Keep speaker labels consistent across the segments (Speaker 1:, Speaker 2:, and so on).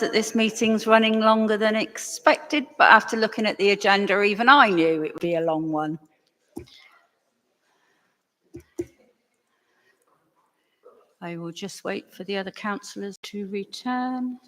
Speaker 1: that this meeting's running longer than expected, but after looking at the agenda, even I knew it would be a long one. I will just wait for the other councillors to return.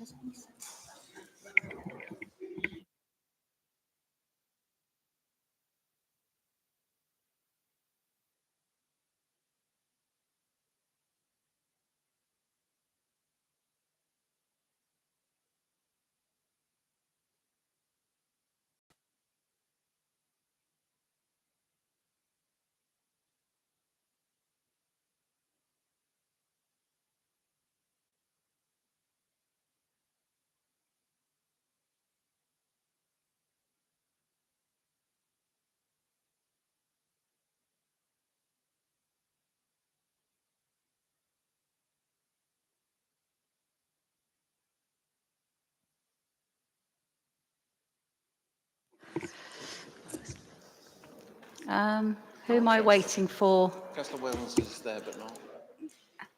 Speaker 1: Who am I waiting for?
Speaker 2: Councillor Wells is there, but not.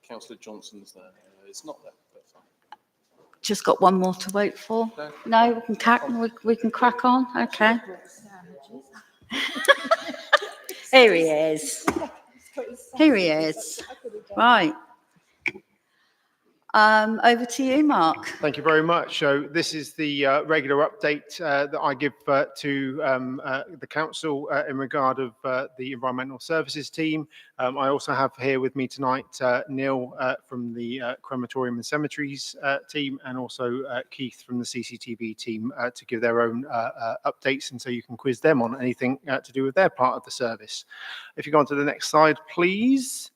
Speaker 2: Councillor Johnson's there. It's not there, but fine.
Speaker 1: Just got one more to wait for. No, we can crack on. Okay. Here he is. Here he is. Right. Over to you, Mark.
Speaker 3: Thank you very much. So this is the regular update that I give to the council in regard of the environmental services team. I also have here with me tonight Neil from the crematorium and cemeteries team, and also Keith from the CCTV team to give their own updates, and so you can quiz them on anything to do with their part of the service. If you go on to the next slide, please.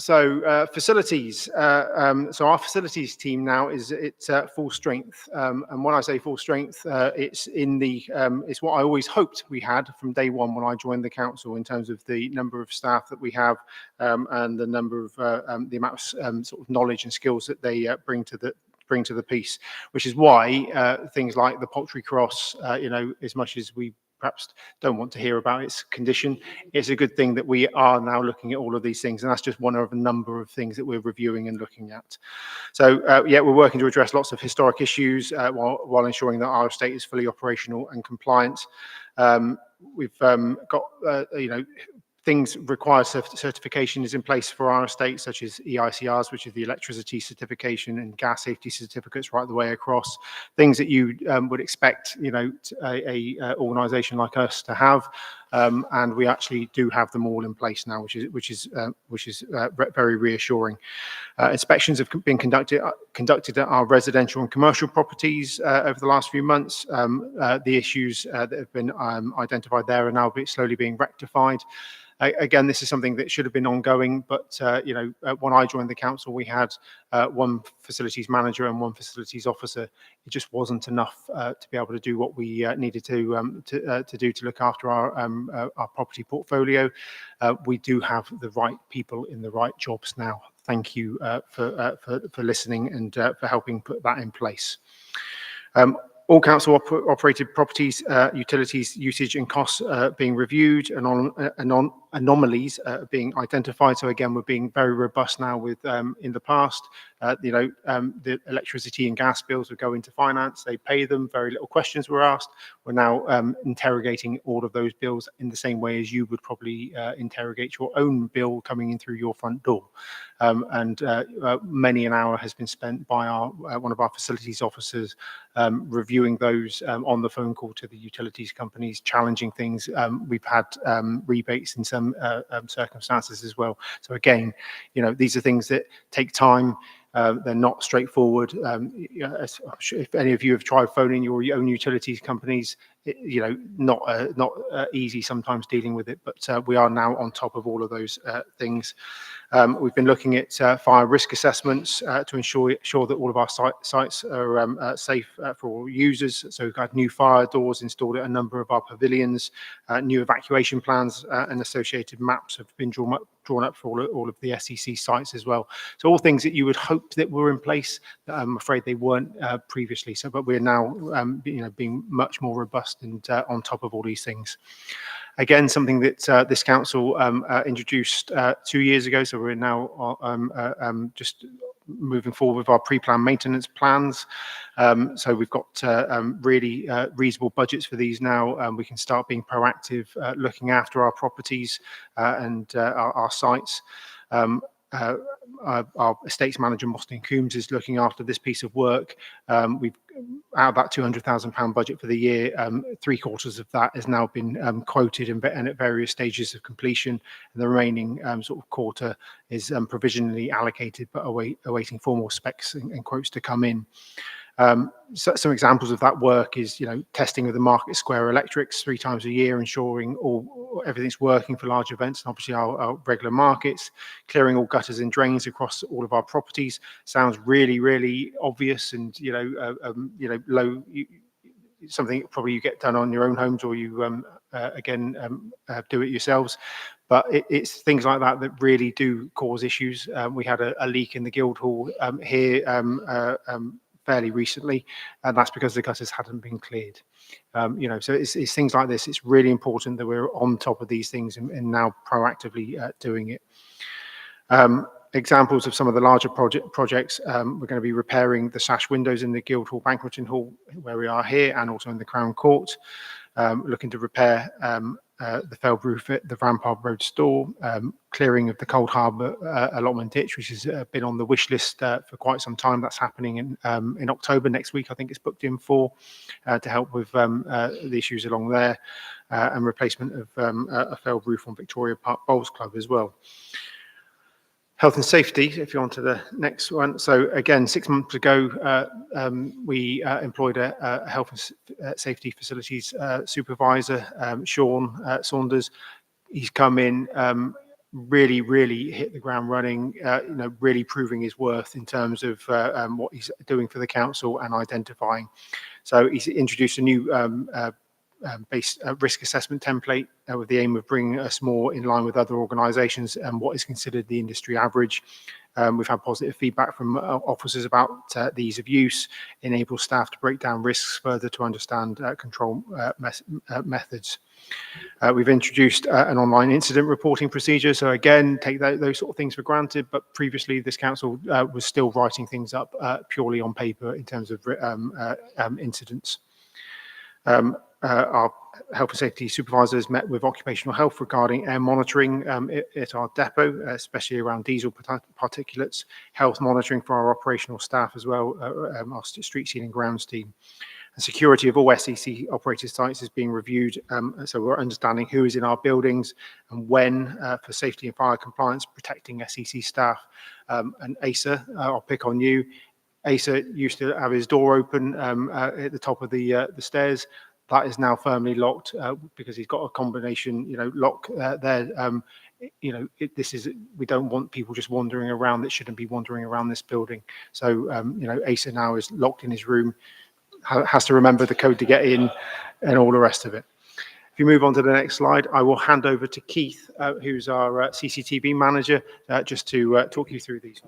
Speaker 3: Facilities. So our facilities team now is at full strength, and when I say full strength, it's it's what I always hoped we had from day one when I joined the council, in terms of the number of staff that we have, and the number of the amount of sort of knowledge and skills that they bring to the piece. Which is why things like the Poultry Cross, as much as we perhaps don't want to hear about its condition, it's a good thing that we are now looking at all of these things, and that's just one of a number of things that we're reviewing and looking at. So we're working to address lots of historic issues while ensuring that our estate is fully operational and compliant. We've got things require certification is in place for our estate, such as EICRs, which is the electricity certification, and gas safety certificates right the way across. Things that you would expect, a organisation like us to have, and we actually do have them all in place now, which is very reassuring. Inspections have been conducted at our residential and commercial properties over the last few months. The issues that have been identified there are now slowly being rectified. Again, this is something that should have been ongoing, but when I joined the council, we had one facilities manager and one facilities officer. It just wasn't enough to be able to do what we needed to do to look after our property portfolio. We do have the right people in the right jobs now. Thank you for listening and for helping put that in place. All council operated properties, utilities usage and costs being reviewed, and anomalies being identified. So again, we're being very robust now with in the past, the electricity and gas bills would go into finance, they pay them, very little questions were asked. We're now interrogating all of those bills in the same way as you would probably interrogate your own bill coming in through your front door. Many an hour has been spent by one of our facilities officers reviewing those on the phone call to the utilities companies, challenging things. We've had rebates in some circumstances as well. So again, these are things that take time. They're not straightforward. If any of you have tried phoning your own utilities companies, not easy sometimes dealing with it, but we are now on top of all of those things. We've been looking at fire risk assessments to ensure that all of our sites are safe for all users. So we've got new fire doors installed at a number of our pavilions, new evacuation plans and associated maps have been drawn up for all of the SEC sites as well. So all things that you would hope that were in place, I'm afraid they weren't previously. So, but we're now being much more robust and on top of all these things. Again, something that this council introduced 2 years ago, so we're now just moving forward with our pre-planned maintenance plans. So we've got really reasonable budgets for these now. We can start being proactive, looking after our properties and our sites. Our estates manager, Mostyn Coombs, is looking after this piece of work. We've out of that £200,000 budget for the year, 3/4 of that has now been quoted and at various stages of completion, and the remaining sort of quarter is provisionally allocated, but awaiting formal specs and quotes to come in. So some examples of that work is, testing of the Market Square electrics 3 times a year, ensuring everything's working for large events and obviously our regular markets, clearing all gutters and drains across all of our properties. Sounds really, really obvious and, low, something probably you get done on your own homes or you, do it yourselves. But it's things like that that really do cause issues. We had a leak in the Guildhall here fairly recently, and that's because the gutters hadn't been cleared. So it's things like this. It's really important that we're on top of these things and now proactively doing it. Examples of some of the larger projects, we're going to be repairing the sash windows in the Guildhall Banqueting Hall, where we are here, and also in the Crown Court. Looking to repair the failed roof at the Rampart Road store, clearing of the Cold Harbour allotment ditch, which has been on the wish list for quite some time. That's happening in October next week. I think it's booked in for to help with the issues along there, and replacement of a failed roof on Victoria Park Bowls Club as well. Health and safety, if you're on to the next one. So again, 6 months ago, we employed a health and safety facilities supervisor, Sean Saunders. He's come in, really, really hit the ground running, really proving his worth in terms of what he's doing for the council and identifying. So he's introduced a new based risk assessment template with the aim of bringing us more in line with other organisations and what is considered the industry average. We've had positive feedback from officers about the ease of use, enable staff to break down risks further to understand control methods. We've introduced an online incident reporting procedure. So again, take those sort of things for granted, but previously this council was still writing things up purely on paper in terms of incidents. Our health and safety supervisors met with occupational health regarding air monitoring at our depot, especially around diesel particulates, health monitoring for our operational staff as well, our street scene grounds team. And security of all SEC operated sites is being reviewed, so we're understanding who is in our buildings and when for safety and fire compliance, protecting SEC staff. And Asa, I'll pick on you. Asa used to have his door open at the top of the stairs. That is now firmly locked because he's got a combination, lock there. We don't want people just wandering around that shouldn't be wandering around this building. So, Asa now is locked in his room, has to remember the code to get in and all the rest of it. If you move on to the next slide, I will hand over to Keith, who's our CCTV manager, just to talk you through these.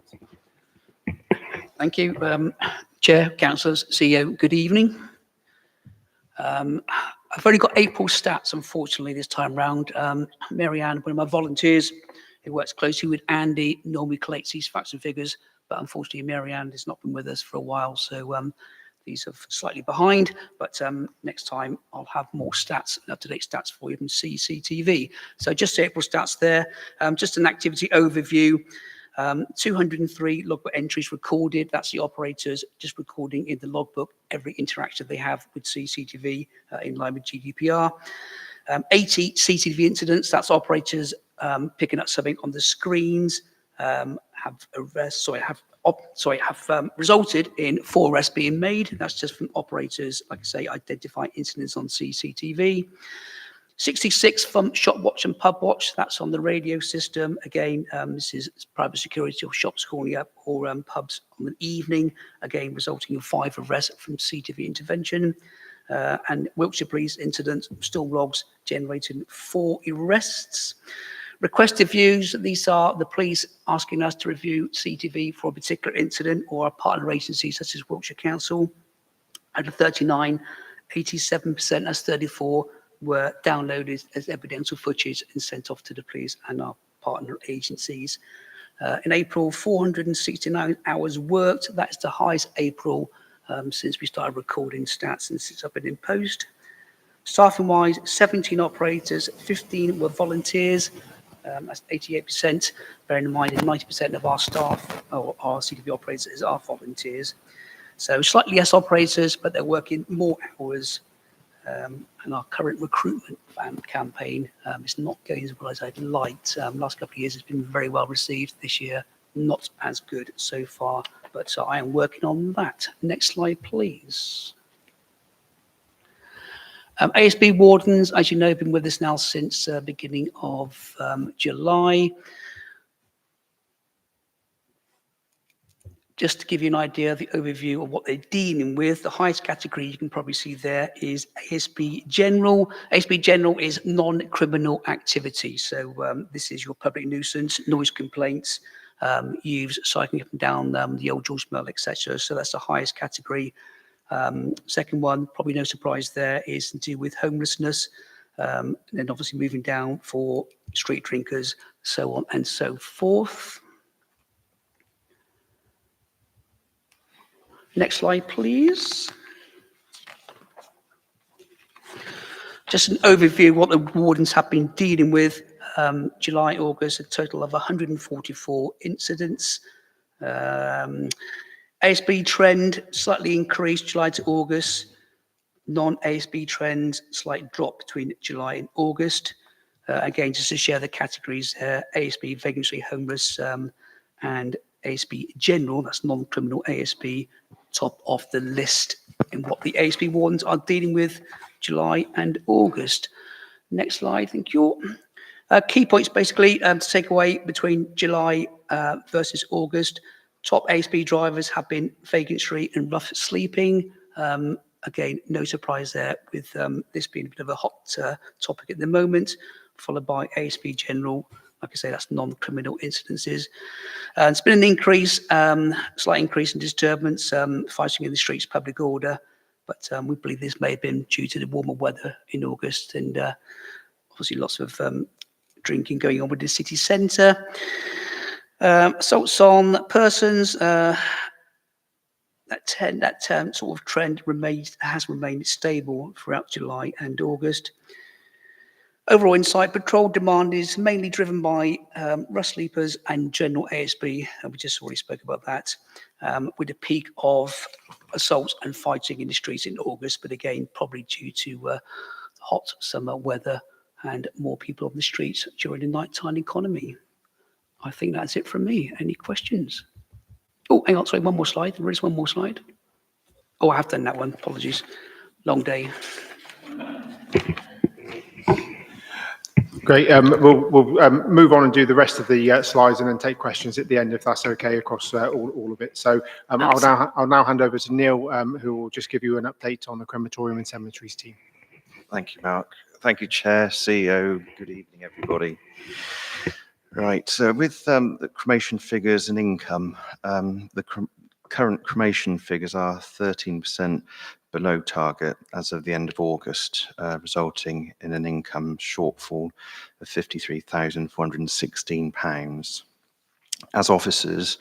Speaker 4: Thank you, Chair, Councillors, CEO, good evening. I've only got April stats, unfortunately, this time round. Mary-Ann, one of my volunteers who works closely with Andy, normally collects these facts and figures, but unfortunately Mary-Ann has not been with us for a while, so these are slightly behind, but next time I'll have more stats, up-to-date stats for you from CCTV. So just the April stats there, just an activity overview. 203 logbook entries recorded. That's the operators just recording in the logbook every interaction they have with CCTV in line with GDPR. 80 CCTV incidents. That's operators picking up something on the screens. Have resulted in 4 arrests being made. That's just from operators, like I say, identify incidents on CCTV. 66 from shop watch and pub watch. That's on the radio system. Again, this is private security or shops calling up or pubs on the evening. Again, resulting in 5 arrests from CCTV intervention. And Wiltshire Police incidents, still logs generating 4 arrests. Requested views. These are the police asking us to review CCTV for a particular incident or a partner agency such as Wiltshire Council. Out of 39, 87%, that's 34, were downloaded as evidential footage and sent off to the police and our partner agencies. In April, 469 hours worked. That's the highest April since we started recording stats and since I've been in post. Staffing wise, 17 operators, 15 were volunteers. That's 88%. Bearing in mind that 90% of our staff or our CTV operators are volunteers. So slightly less operators, but they're working more hours. And our current recruitment campaign is not going as well as I'd liked. Last couple of years has been very well received. This year, not as good so far, but I am working on that. Next slide, please. ASB wardens, as you know, have been with us now since beginning of July. Just to give you an idea of the overview of what they're dealing with, the highest category you can probably see there is ASB General. ASB General is non-criminal activity. So this is your public nuisance, noise complaints, youths cycling up and down the old George Mill, etc. So that's the highest category. Second one, probably no surprise there, is to do with homelessness, and then obviously moving down for street drinkers, so on and so forth. Next slide, please. Just an overview of what the wardens have been dealing with. July, August, a total of 144 incidents. ASB trend slightly increased July to August. Non-ASB trend slight drop between July and August. Again, just to share the categories, ASB, vacancy, homeless, and ASB General, that's non-criminal ASB, top of the list in what the ASB wardens are dealing with July and August. Next slide, thank you. Key points basically to take away between July versus August. Top ASB drivers have been vacancy and rough sleeping. Again, no surprise there with this being a bit of a hot topic at the moment, followed by ASB General. Like I say, that's non-criminal incidences. It's been an increase, slight increase in disturbance, fighting in the streets, public order. But we believe this may have been due to the warmer weather in August and obviously lots of drinking going on with the city centre. Assaults on persons, that sort of trend has remained stable throughout July and August. Overall insight, patrol demand is mainly driven by rough sleepers and general ASB, and we just already spoke about that, with a peak of assaults and fighting in the streets in August, but again, probably due to hot summer weather and more people on the streets during the nighttime economy. I think that's it from me. Any questions? Oh, hang on, sorry, one more slide. There is one more slide. Oh, I have done that one. Apologies. Long day.
Speaker 3: Great. We'll move on and do the rest of the slides and then take questions at the end, if that's okay, across all of it. So I'll now hand over to Neil, who will just give you an update on the crematorium and cemeteries team.
Speaker 5: Thank you, Mark. Thank you, Chair, CEO. Good evening, everybody. Right, so with the cremation figures and income, the current cremation figures are 13% below target as of the end of August, resulting in an income shortfall of £53,416. As officers,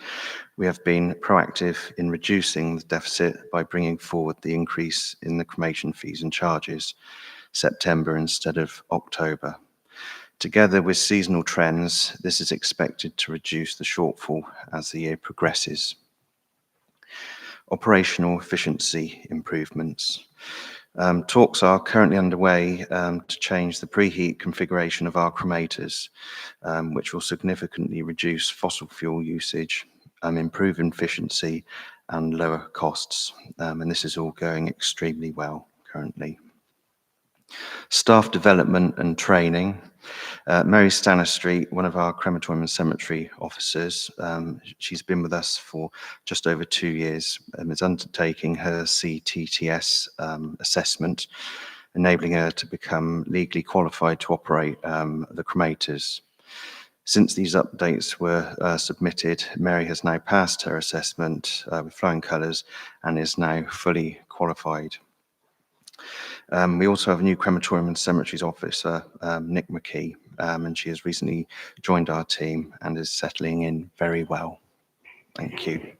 Speaker 5: we have been proactive in reducing the deficit by bringing forward the increase in the cremation fees and charges, September instead of October. Together with seasonal trends, this is expected to reduce the shortfall as the year progresses. Operational efficiency improvements. Talks are currently underway to change the preheat configuration of our cremators, which will significantly reduce fossil fuel usage, improve efficiency and lower costs. And this is all going extremely well currently. Staff development and training. Mary Stanistreet, one of our crematorium and cemetery officers, she's been with us for just over 2 years and is undertaking her CTTS assessment, enabling her to become legally qualified to operate the cremators. Since these updates were submitted, Mary has now passed her assessment with flying colours and is now fully qualified. We also have a new crematorium and cemeteries officer, Nick McKee, and she has recently joined our team and is settling in very well. Thank you.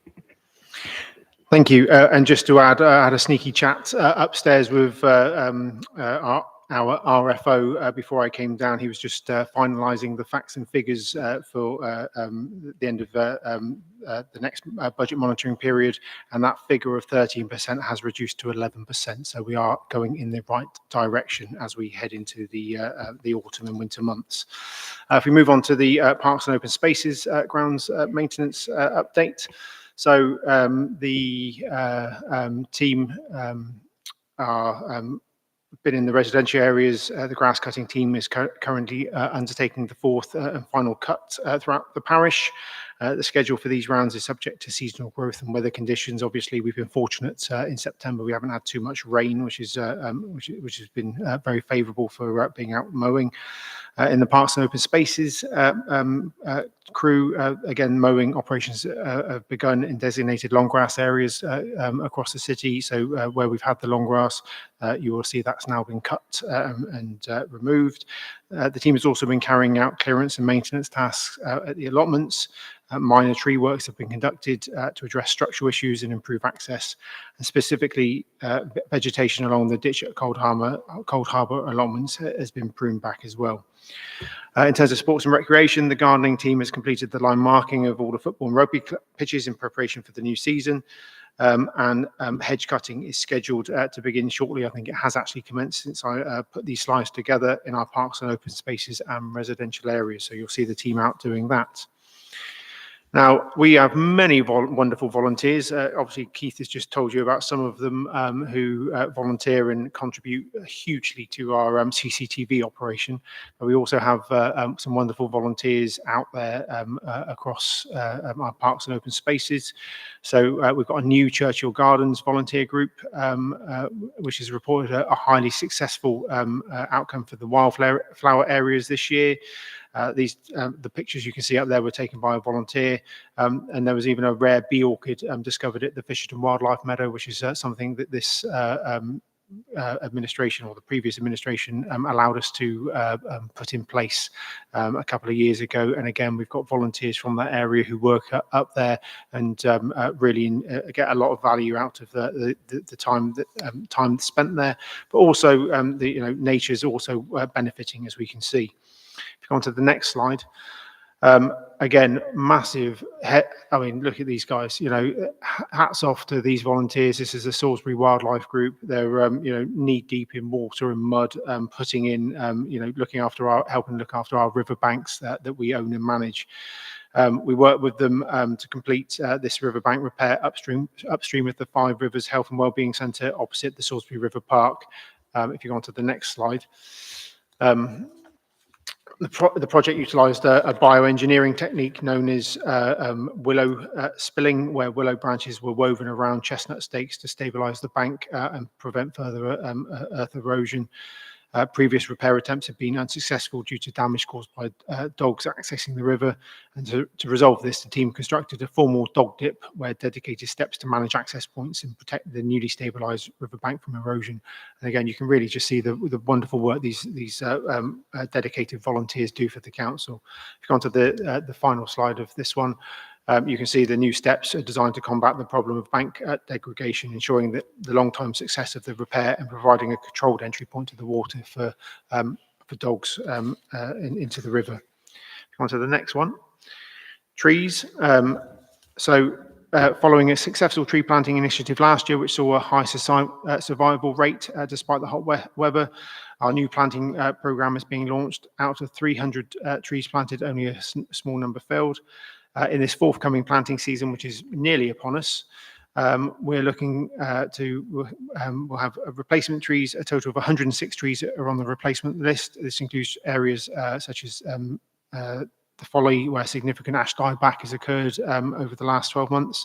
Speaker 3: Thank you. And just to add, I had a sneaky chat upstairs with our RFO before I came down. He was just finalising the facts and figures for the end of the next budget monitoring period, and that figure of 13% has reduced to 11%. So we are going in the right direction as we head into the autumn and winter months. If we move on to the Parks and Open Spaces grounds maintenance update. So the team are been in the residential areas. The grass cutting team is currently undertaking the fourth and final cut throughout the parish. The schedule for these rounds is subject to seasonal growth and weather conditions. Obviously, we've been fortunate in September. We haven't had too much rain, which has been very favourable for being out mowing. In the Parks and Open Spaces crew, again, mowing operations have begun in designated long grass areas across the city. So where we've had the long grass, you will see that's now been cut and removed. The team has also been carrying out clearance and maintenance tasks at the allotments. Minor tree works have been conducted to address structural issues and improve access, and specifically vegetation along the ditch at Cold Harbour allotments has been pruned back as well. In terms of sports and recreation, the gardening team has completed the line marking of all the football and rugby pitches in preparation for the new season. And hedge cutting is scheduled to begin shortly. I think it has actually commenced since I put these slides together in our parks and open spaces and residential areas. So you'll see the team out doing that. Now, we have many wonderful volunteers. Obviously, Keith has just told you about some of them who volunteer and contribute hugely to our CCTV operation. But we also have some wonderful volunteers out there across our parks and open spaces. So we've got a new Churchill Gardens volunteer group, which has reported a highly successful outcome for the wildflower areas this year. The pictures you can see up there were taken by a volunteer, and there was even a rare bee orchid discovered at the Fisherton Wildlife Meadow, which is something that this administration or the previous administration allowed us to put in place a couple of years ago. And again, we've got volunteers from that area who work up there and really get a lot of value out of the time spent there. But also, nature is also benefiting, as we can see. If you go on to the next slide, again, massive. I mean, look at these guys. Hats off to these volunteers. This is the Salisbury Wildlife Group. They're knee deep in water and mud, putting in, helping look after our riverbanks that we own and manage. We work with them to complete this riverbank repair upstream of the Five Rivers Health and Wellbeing Centre opposite the Salisbury River Park. If you go on to the next slide. The project utilised a bioengineering technique known as willow spilling, where willow branches were woven around chestnut stakes to stabilise the bank and prevent further earth erosion. Previous repair attempts have been unsuccessful due to damage caused by dogs accessing the river. And to resolve this, the team constructed a formal dog dip where dedicated steps to manage access points and protect the newly stabilised riverbank from erosion. And again, you can really just see the wonderful work these dedicated volunteers do for the council. If you go on to the final slide of this one, you can see the new steps are designed to combat the problem of bank degradation, ensuring that the long-term success of the repair and providing a controlled entry point to the water for dogs into the river. On to the next one. Trees. Following a successful tree planting initiative last year, which saw a high survival rate despite the hot weather, our new planting programme is being launched. Out of 300 trees planted, only a small number failed. In this forthcoming planting season, which is nearly upon us, we're looking we'll have replacement trees. A total of 106 trees are on the replacement list. This includes areas such as the Folly, where significant ash dieback has occurred over the last 12 months.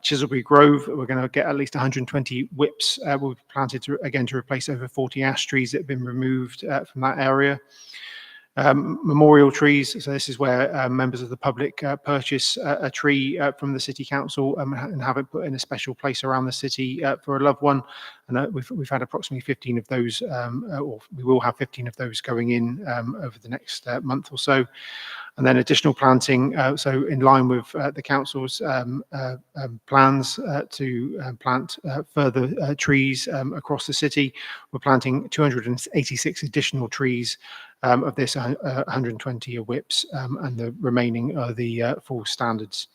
Speaker 3: Chiselbury Grove, we're going to get at least 120 whips will be planted to replace over 40 ash trees that have been removed from that area. Memorial trees, so this is where members of the public purchase a tree from the City Council and have it put in a special place around the city for a loved one. And we've had approximately 15 of those, or we will have 15 of those going in over the next month or so. And then additional planting, so in line with the council's plans to plant further trees across the city, we're planting 286 additional trees. Of this, 120 are whips, and the remaining are the full standards.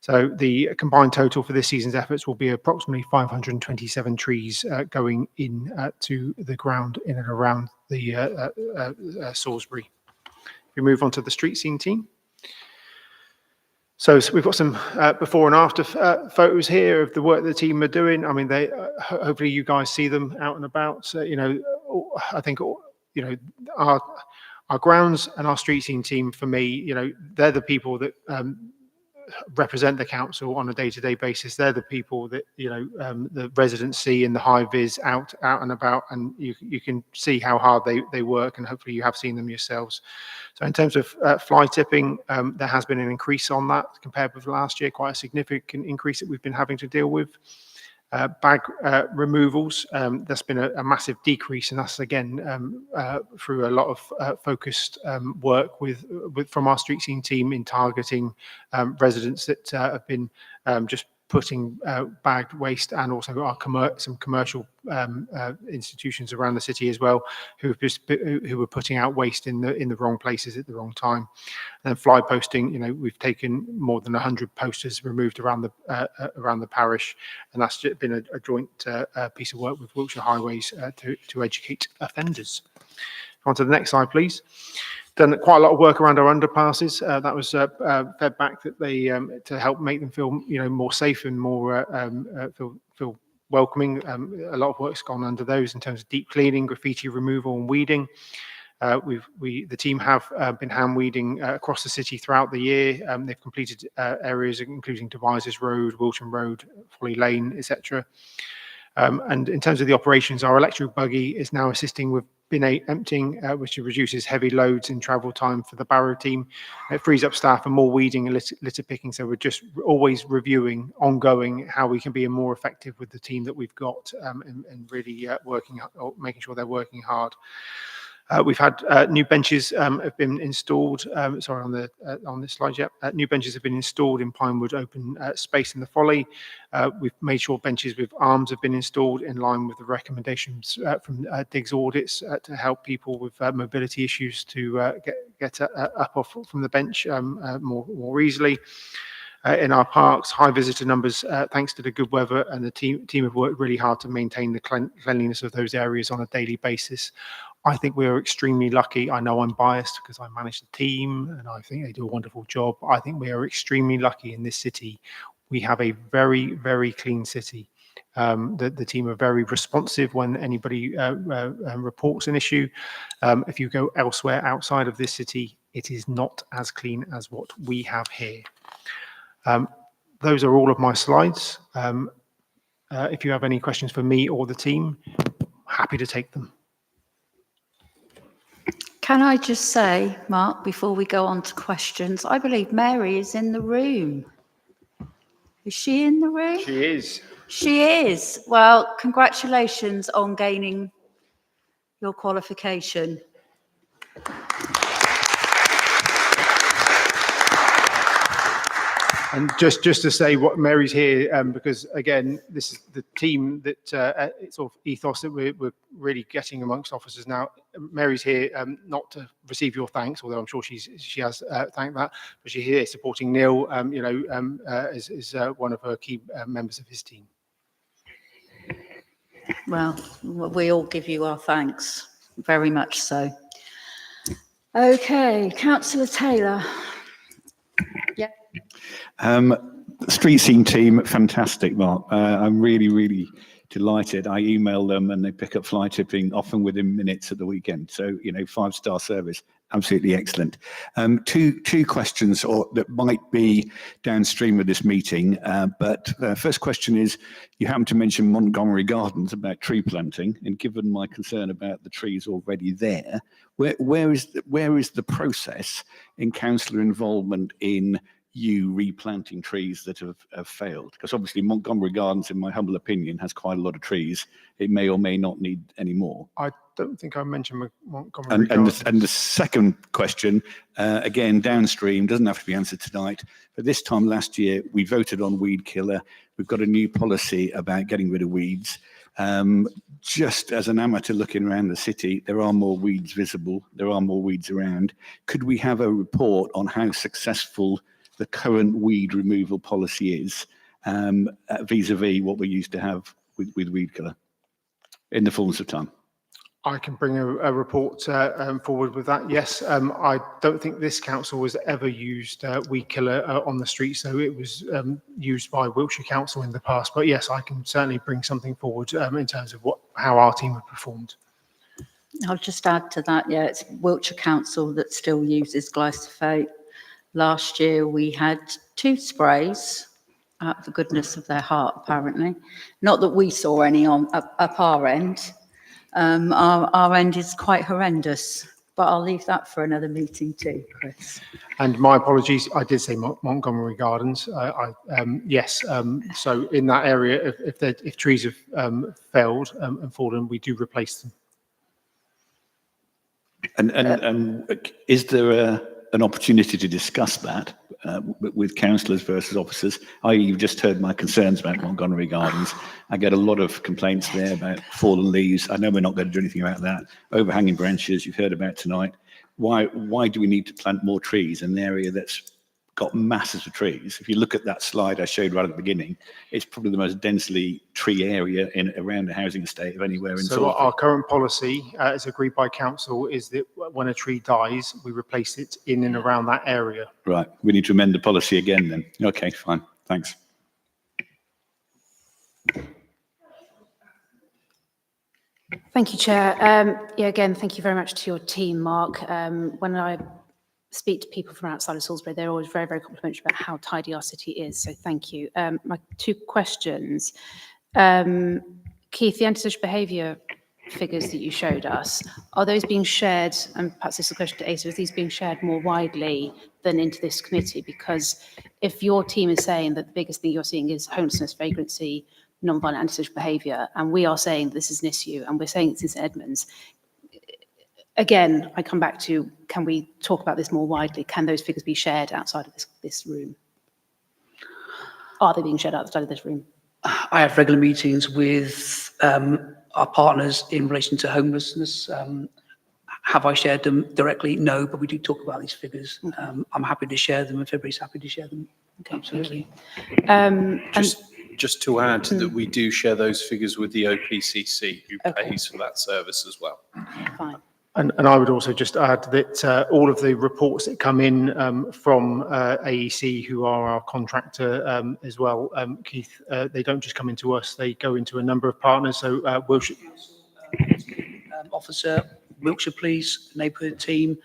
Speaker 3: So the combined total for this season's efforts will be approximately 527 trees going in to the ground in and around the Salisbury. We move on to the street scene team. So we've got some before and after photos here of the work the team are doing. I mean, they hopefully you guys see them out and about. You know, I think you know our grounds and our street scene team, for me, you know, they're the people that represent the council on a day-to-day basis. They're the people that, you know, the residents see in the high vis out and about, and you can see how hard they work, and hopefully you have seen them yourselves. So in terms of fly tipping, there has been an increase on that compared with last year, quite a significant increase that we've been having to deal with. Bag removals, there's been a massive decrease, and that's again through a lot of focused work from our street scene team in targeting residents that have been just putting bagged waste, and also our some commercial institutions around the city as well, who were putting out waste in the wrong places at the wrong time. And then fly posting, you know, we've taken more than 100 posters removed around the parish, and that's been a joint piece of work with Wiltshire Highways to educate offenders. On to the next slide, please. Done quite a lot of work around our underpasses. That was fed back that they to help make them feel, you know, more safe and more feel welcoming. A lot of work's gone under those in terms of deep cleaning, graffiti removal, and weeding. The team have been hand weeding across the city throughout the year. They've completed areas including Devizes Road, Wilton Road, Folly Lane, etc. And in terms of the operations, our electric buggy is now assisting with bin emptying, which reduces heavy loads in travel time for the Barrow team. It frees up staff for more weeding and litter picking. So we're just always reviewing, ongoing, how we can be more effective with the team that we've got, and really making sure they're working hard. We've had new benches have been installed. Sorry, on this slide, yeah. New benches have been installed in Pinewood open space in the Folly. We've made sure benches with arms have been installed in line with the recommendations from Diggs audits to help people with mobility issues to get up off from the bench more easily. In our parks, high visitor numbers, thanks to the good weather, and the team have worked really hard to maintain the cleanliness of those areas on a daily basis. I think we are extremely lucky. I know I'm biased because I manage the team and I think they do a wonderful job. I think we are extremely lucky in this city. We have a very, very clean city. The team are very responsive when anybody reports an issue. If you go elsewhere outside of this city, it is not as clean as what we have here. Those are all of my slides. If you have any questions for me or the team, happy to take them.
Speaker 1: Can I just say, Mark, before we go on to questions, I believe Mary is in the room. Is she in the room?
Speaker 3: She is.
Speaker 1: She is. Well, congratulations on gaining your qualification.
Speaker 3: And just to say what Mary's here, because again, this is the team that sort of ethos that we're really getting amongst officers now. Mary's here not to receive your thanks, although I'm sure she has thanked that, but she's here supporting Neil, as one of her key members of his team.
Speaker 1: Well, we all give you our thanks, very much so. Okay, Councillor Taylor. Yeah.
Speaker 6: Street scene team, fantastic, Mark. I'm really delighted. I email them and they pick up fly tipping often within minutes at the weekend. So, you know, 5-star service. Absolutely excellent. Two questions that might be downstream of this meeting, but first question is, you happen to mention Montgomery Gardens about tree planting, and given my concern about the trees already there, where is the process in councillor involvement in you replanting trees that have failed? Because obviously Montgomery Gardens, in my humble opinion, has quite a lot of trees. It may or may not need any more.
Speaker 3: I don't think I mentioned Montgomery
Speaker 6: And
Speaker 3: Gardens.
Speaker 6: the second question, again, downstream, doesn't have to be answered tonight, but this time last year, we voted on Weed Killer. We've got a new policy about getting rid of weeds. Just as an amateur looking around the city, there are more weeds visible. There are more weeds around. Could we have a report on how successful the current weed removal policy is vis-a-vis what we used to have with Weed Killer in the fullness of time?
Speaker 3: I can bring a report forward with that. Yes, I don't think this council has ever used weed killer on the street, so it was used by Wiltshire Council in the past. But yes, I can certainly bring something forward in terms of how our team have performed.
Speaker 1: I'll just add to that. Yeah, it's Wiltshire Council that still uses glyphosate. Last year we had 2 sprays, out of the goodness of their heart, apparently. Not that we saw any up our end. Our end is quite horrendous, but I'll leave that for another meeting too, Chris.
Speaker 3: And my apologies, I did say Montgomery Gardens. Yes, so in that area, if trees have failed and fallen, we do replace them.
Speaker 6: And is there an opportunity to discuss that with councillors versus officers? You've just heard my concerns about Montgomery Gardens. I get a lot of complaints there about fallen leaves. I know we're not going to do anything about that. Overhanging branches, you've heard about tonight. Why do we need to plant more trees in an area that's got masses of trees? If you look at that slide I showed right at the beginning, it's probably the most densely tree area around a housing estate of anywhere in
Speaker 3: So our current policy, as agreed by council, is that when a tree dies, we replace it in and around that area.
Speaker 6: Right, we need to amend the policy again then. Okay, fine, thanks.
Speaker 7: Thank you, Chair. Yeah, again, thank you very much to your team, Mark. When I speak to people from outside of Salisbury, they're always very, very complimentary about how tidy our city is. So thank you. My 2 questions. Keith, the antisocial behaviour figures that you showed us, are those being shared, and perhaps this is a question to Asa, is these being shared more widely than into this committee? Because if your team is saying that the biggest thing you're seeing is homelessness, vagrancy, non-violent antisocial behaviour, and we are saying this is an issue, and we're saying it's in St Edmunds, again, I come back to, can we talk about this more widely? Can those figures be shared outside of this room? Are they being shared outside of this room?
Speaker 4: I have regular meetings with our partners in relation to homelessness. Have I shared them directly? No, but we do talk about these figures. I'm happy to share them if everybody's happy to share them.
Speaker 7: Okay,
Speaker 4: Absolutely.
Speaker 2: Just to add that we do share those figures with the OPCC, who pays for that service as well.
Speaker 7: Fine.
Speaker 3: And I would also just add that all of the reports that come in from AEC, who are our contractor as well, Keith, they don't just come into us, they go into a number of partners. So Wiltshire
Speaker 4: Officer, Wiltshire Police, neighbourhood team,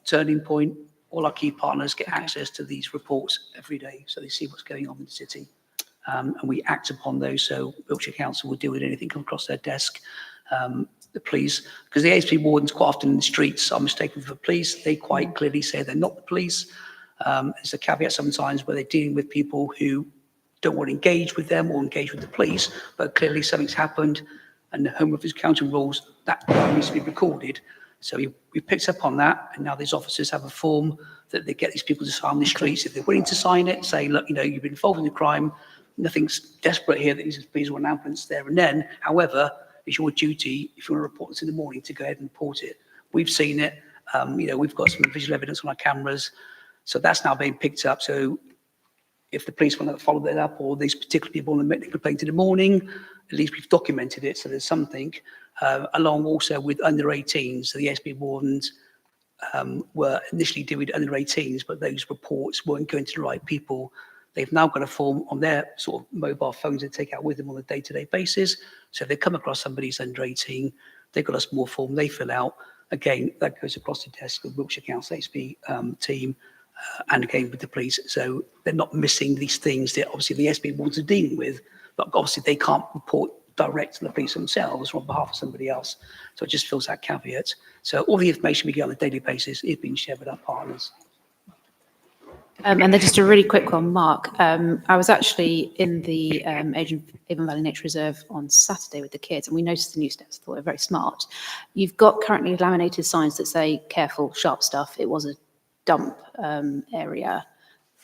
Speaker 4: Turning Point, all our key partners get access to these reports every day, so they see what's going on in the city. And we act upon those, so Wiltshire Council will deal with anything come across their desk. The police, because the ASP wardens quite often in the streets are mistaken for police. They quite clearly say they're not the police. There's a caveat sometimes where they're dealing with people who don't want to engage with them or engage with the police, but clearly something's happened and the Home Office counting rules, that needs to be recorded. So we picked up on that, and now these officers have a form that they get these people to sign on the streets. If they're willing to sign it, say, look, you know, you've been involved in the crime, nothing's desperate here that needs to be an ambulance there and then. However, it's your duty, if you want to report this in the morning, to go ahead and report it. We've seen it. You know, we've got some visual evidence on our cameras. So that's now being picked up. So if the police want to follow that up, or these particular people want to make the complaint in the morning, at least we've documented it. So there's something, along also with under 18s. So the ASP wardens were initially dealing with under 18s, but those reports weren't going to the right people. They've now got a form on their sort of mobile phones they take out with them on a day-to-day basis. So if they come across somebody who's under 18, they've got a small form they fill out, Again, that goes across the desk of Wiltshire Council HB team, and again with the police. So they're not missing these things that obviously the SB boards are dealing with, but obviously they can't report direct to the police themselves or on behalf of somebody else. So it just fills that caveat. So all the information we get on a daily basis is being shared with our partners.
Speaker 7: And then just a really quick one, Mark. I was actually in the Avon Valley Nature Reserve on Saturday with the kids, and we noticed the new steps. I thought they were very smart. You've got currently laminated signs that say "Careful, sharp stuff." It was a dump area.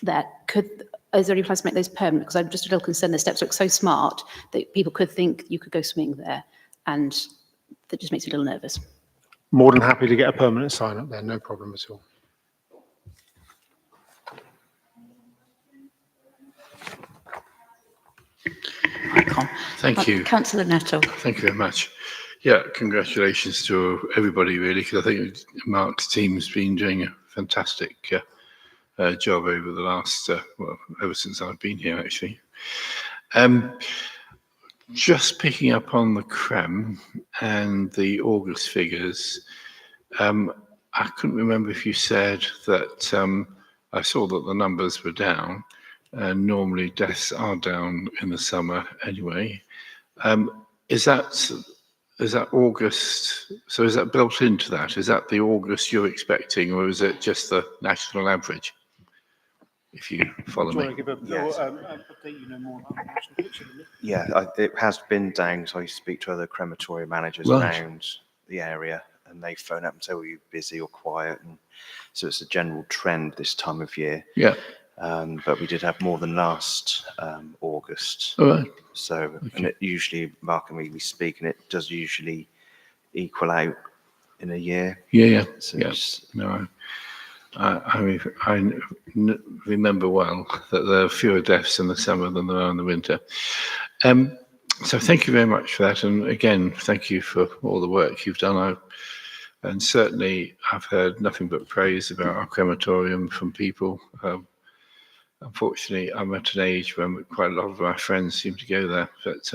Speaker 7: Is there any plans to make those permanent? Because I'm just a little concerned. The steps look so smart that people could think you could go swimming there, and that just makes me a little nervous.
Speaker 3: More than happy to get a permanent sign up there, no problem at all.
Speaker 8: Thank you.
Speaker 1: Councillor Nettle.
Speaker 8: Thank you very much. Yeah, congratulations to everybody, really, because I think Mark's team's been doing a fantastic job over the last, well, ever since I've been here, actually. Just picking up on the CREM and the August figures, I couldn't remember if you said that I saw that the numbers were down, and normally deaths are down in the summer anyway. Is that August? So is that built into that? Is that the August you're expecting, or is it just the national average? If you follow me.
Speaker 5: Yeah, it has been down. So I used to speak to other crematory managers
Speaker 8: Right.
Speaker 5: around the area, and they phone up and say, "Were you busy or quiet?" And so it's a general trend this time of year.
Speaker 8: Yeah.
Speaker 5: But we did have more than last August.
Speaker 8: All right.
Speaker 5: So, and it usually, Mark and me speak, and it does usually equal out in a year.
Speaker 8: Yeah.
Speaker 5: So
Speaker 8: Yeah.
Speaker 5: it's-
Speaker 8: No, I remember well that there are fewer deaths in the summer than there are in the winter. So thank you very much for that. And again, thank you for all the work you've done. And certainly I've heard nothing but praise about our crematorium from people. Unfortunately, I'm at an age when quite a lot of my friends seem to go there. But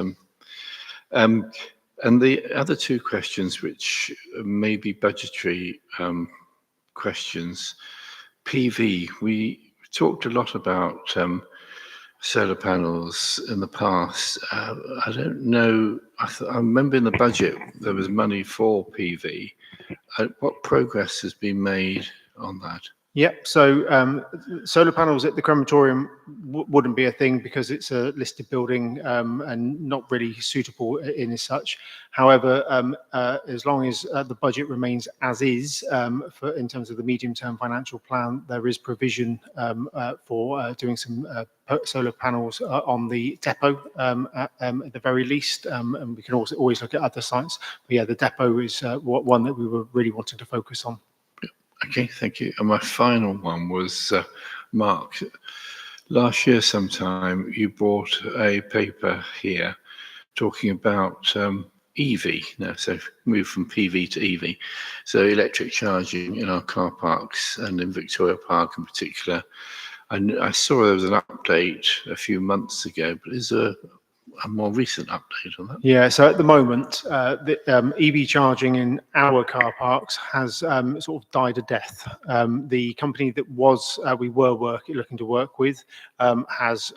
Speaker 8: and the other two questions, which may be budgetary questions, PV. We talked a lot about solar panels in the past. I don't know. I remember in the budget there was money for PV. What progress has been made on that?
Speaker 3: Yep. So solar panels at the crematorium wouldn't be a thing because it's a listed building and not really suitable in as such. However, as long as the budget remains as is in terms of the medium-term financial plan, there is provision for doing some solar panels on the depot at the very least. And we can also always look at other sites. But yeah, the depot is one that we were really wanting to focus on.
Speaker 8: Okay, thank you. And my final one was, Mark, last year sometime you brought a paper here talking about EV now, so move from PV to EV. So electric charging in our car parks and in Victoria Park in particular. And I saw there was an update a few months ago, but is there a more recent update on that?
Speaker 3: Yeah, so at the moment, the EV charging in our car parks has sort of died a death. The company that we were looking to work with has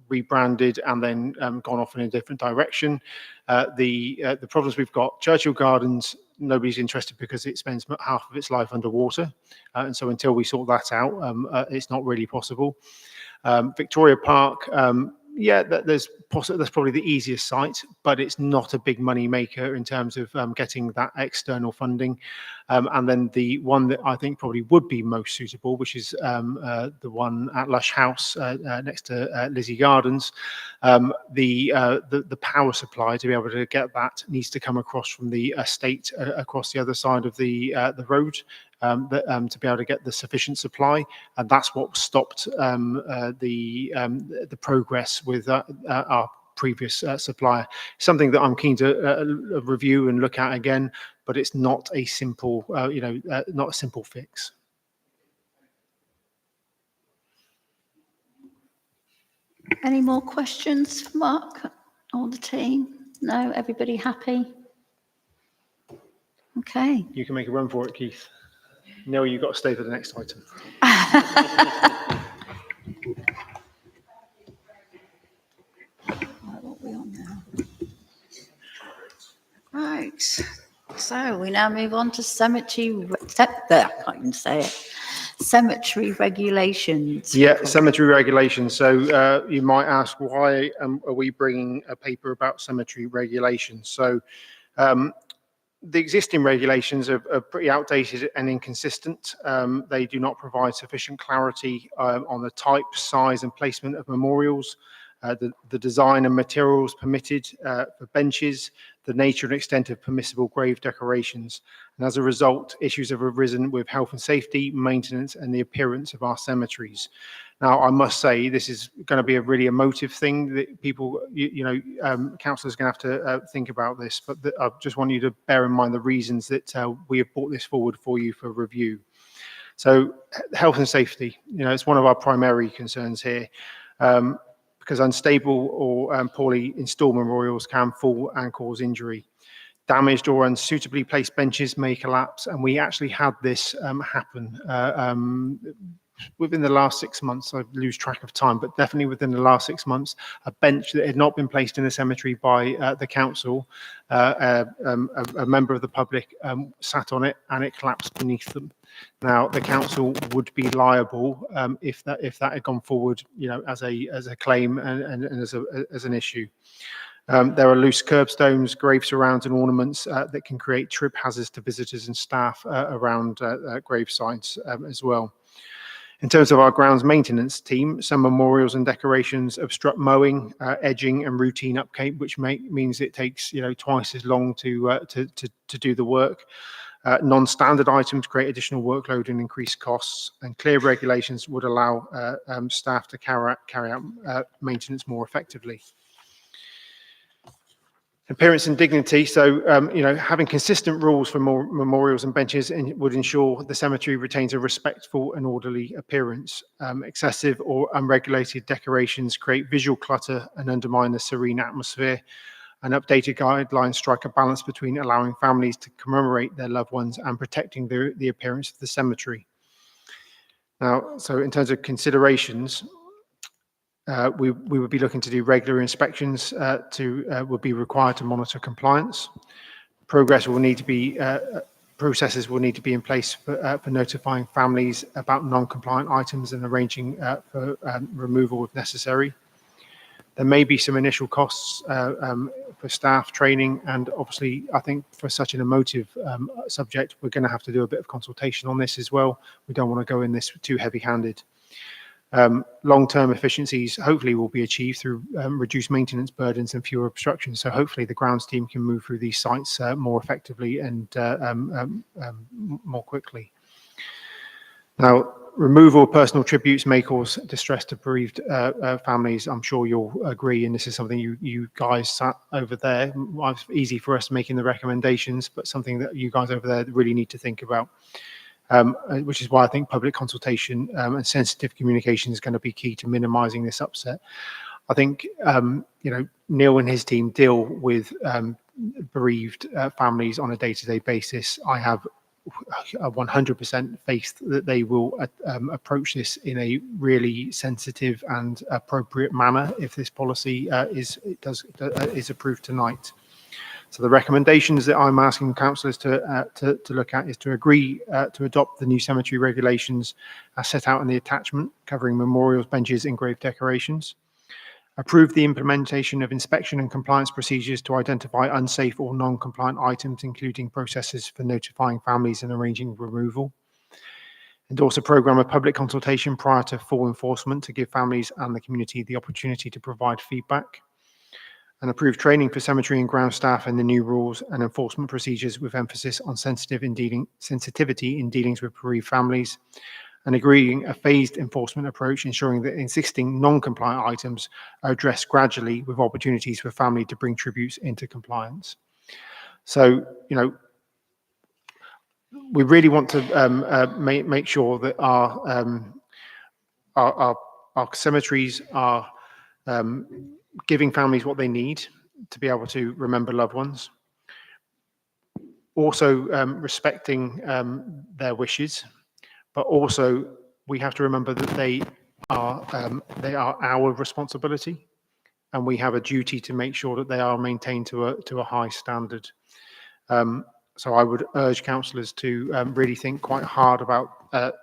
Speaker 3: rebranded and then gone off in a different direction. The problems we've got, Churchill Gardens, nobody's interested because it spends half of its life underwater. And so until we sort that out, it's not really possible. Victoria Park, yeah, that's probably the easiest site, but it's not a big money maker in terms of getting that external funding. And then the one that I think probably would be most suitable, which is the one at Lush House next to Lizzie Gardens, the power supply to be able to get that needs to come across from the estate across the other side of the road. To be able to get the sufficient supply, and that's what stopped the progress with our previous supplier. Something that I'm keen to review and look at again, but it's not a simple, not a simple fix.
Speaker 1: Any more questions for Mark or the team? No, everybody happy? Okay.
Speaker 3: You can make a run for it, Keith. Neil, you've got to stay for the next item.
Speaker 1: Right, what are we on now? Right, so we now move on to cemetery regulations.
Speaker 3: Yeah, cemetery regulations. So you might ask, why are we bringing a paper about cemetery regulations? So the existing regulations are pretty outdated and inconsistent. They do not provide sufficient clarity on the type, size, and placement of memorials, the design and materials permitted for benches, the nature and extent of permissible grave decorations. And as a result, issues have arisen with health and safety, maintenance, and the appearance of our cemeteries. Now, I must say, this is going to be a really emotive thing that people, councillors are going to have to think about this, but I just want you to bear in mind the reasons that we have brought this forward for you for review. So health and safety, it's one of our primary concerns here, because unstable or poorly installed memorials can fall and cause injury. Damaged or unsuitably placed benches may collapse, and we actually had this happen within the last 6 months. I lose track of time, but definitely within the last 6 months, a bench that had not been placed in the cemetery by the council, a member of the public sat on it and it collapsed beneath them. Now, the council would be liable if that had gone forward, as a claim and as an issue. There are loose curbstones, grave surrounds, and ornaments that can create trip hazards to visitors and staff around grave sites as well. In terms of our grounds maintenance team, some memorials and decorations obstruct mowing, edging, and routine upkeep, which means it takes twice as long to do the work. Non-standard items create additional workload and increase costs, and clear regulations would allow staff to carry out maintenance more effectively. Appearance and dignity. So, having consistent rules for more memorials and benches would ensure the cemetery retains a respectful and orderly appearance. Excessive or unregulated decorations create visual clutter and undermine the serene atmosphere. And updated guidelines strike a balance between allowing families to commemorate their loved ones and protecting the appearance of the cemetery. Now, so in terms of considerations, we would be looking to do regular inspections would be required to monitor compliance. Processes will need to be in place for notifying families about non-compliant items and arranging for removal if necessary. There may be some initial costs for staff training, and obviously I think for such an emotive subject, we're going to have to do a bit of consultation on this as well. We don't want to go in this too heavy-handed. Long-term efficiencies hopefully will be achieved through reduced maintenance burdens and fewer obstructions. So hopefully the grounds team can move through these sites more effectively and more quickly. Now, removal of personal tributes may cause distress to bereaved families. I'm sure you'll agree, and this is something you guys sat over there. It's easy for us making the recommendations, but something that you guys over there really need to think about. Which is why I think public consultation and sensitive communication is going to be key to minimising this upset. I think Neil and his team deal with bereaved families on a day-to-day basis. I have 100% faith that they will approach this in a really sensitive and appropriate manner if this policy is approved tonight. So the recommendations that I'm asking councillors to look at is to agree to adopt the new cemetery regulations as set out in the attachment covering memorials, benches, and grave decorations. Approve the implementation of inspection and compliance procedures to identify unsafe or non-compliant items, including processes for notifying families and arranging removal. Endorse a programme of public consultation prior to full enforcement to give families and the community the opportunity to provide feedback. And approve training for cemetery and ground staff and the new rules and enforcement procedures with emphasis on sensitivity in dealings with bereaved families, and agreeing a phased enforcement approach, ensuring that existing non-compliant items are addressed gradually with opportunities for family to bring tributes into compliance. So, we really want to make sure that our cemeteries are giving families what they need to be able to remember loved ones. also respecting their wishes, but also we have to remember that they are our responsibility, and we have a duty to make sure that they are maintained to a high standard. So I would urge councillors to really think quite hard about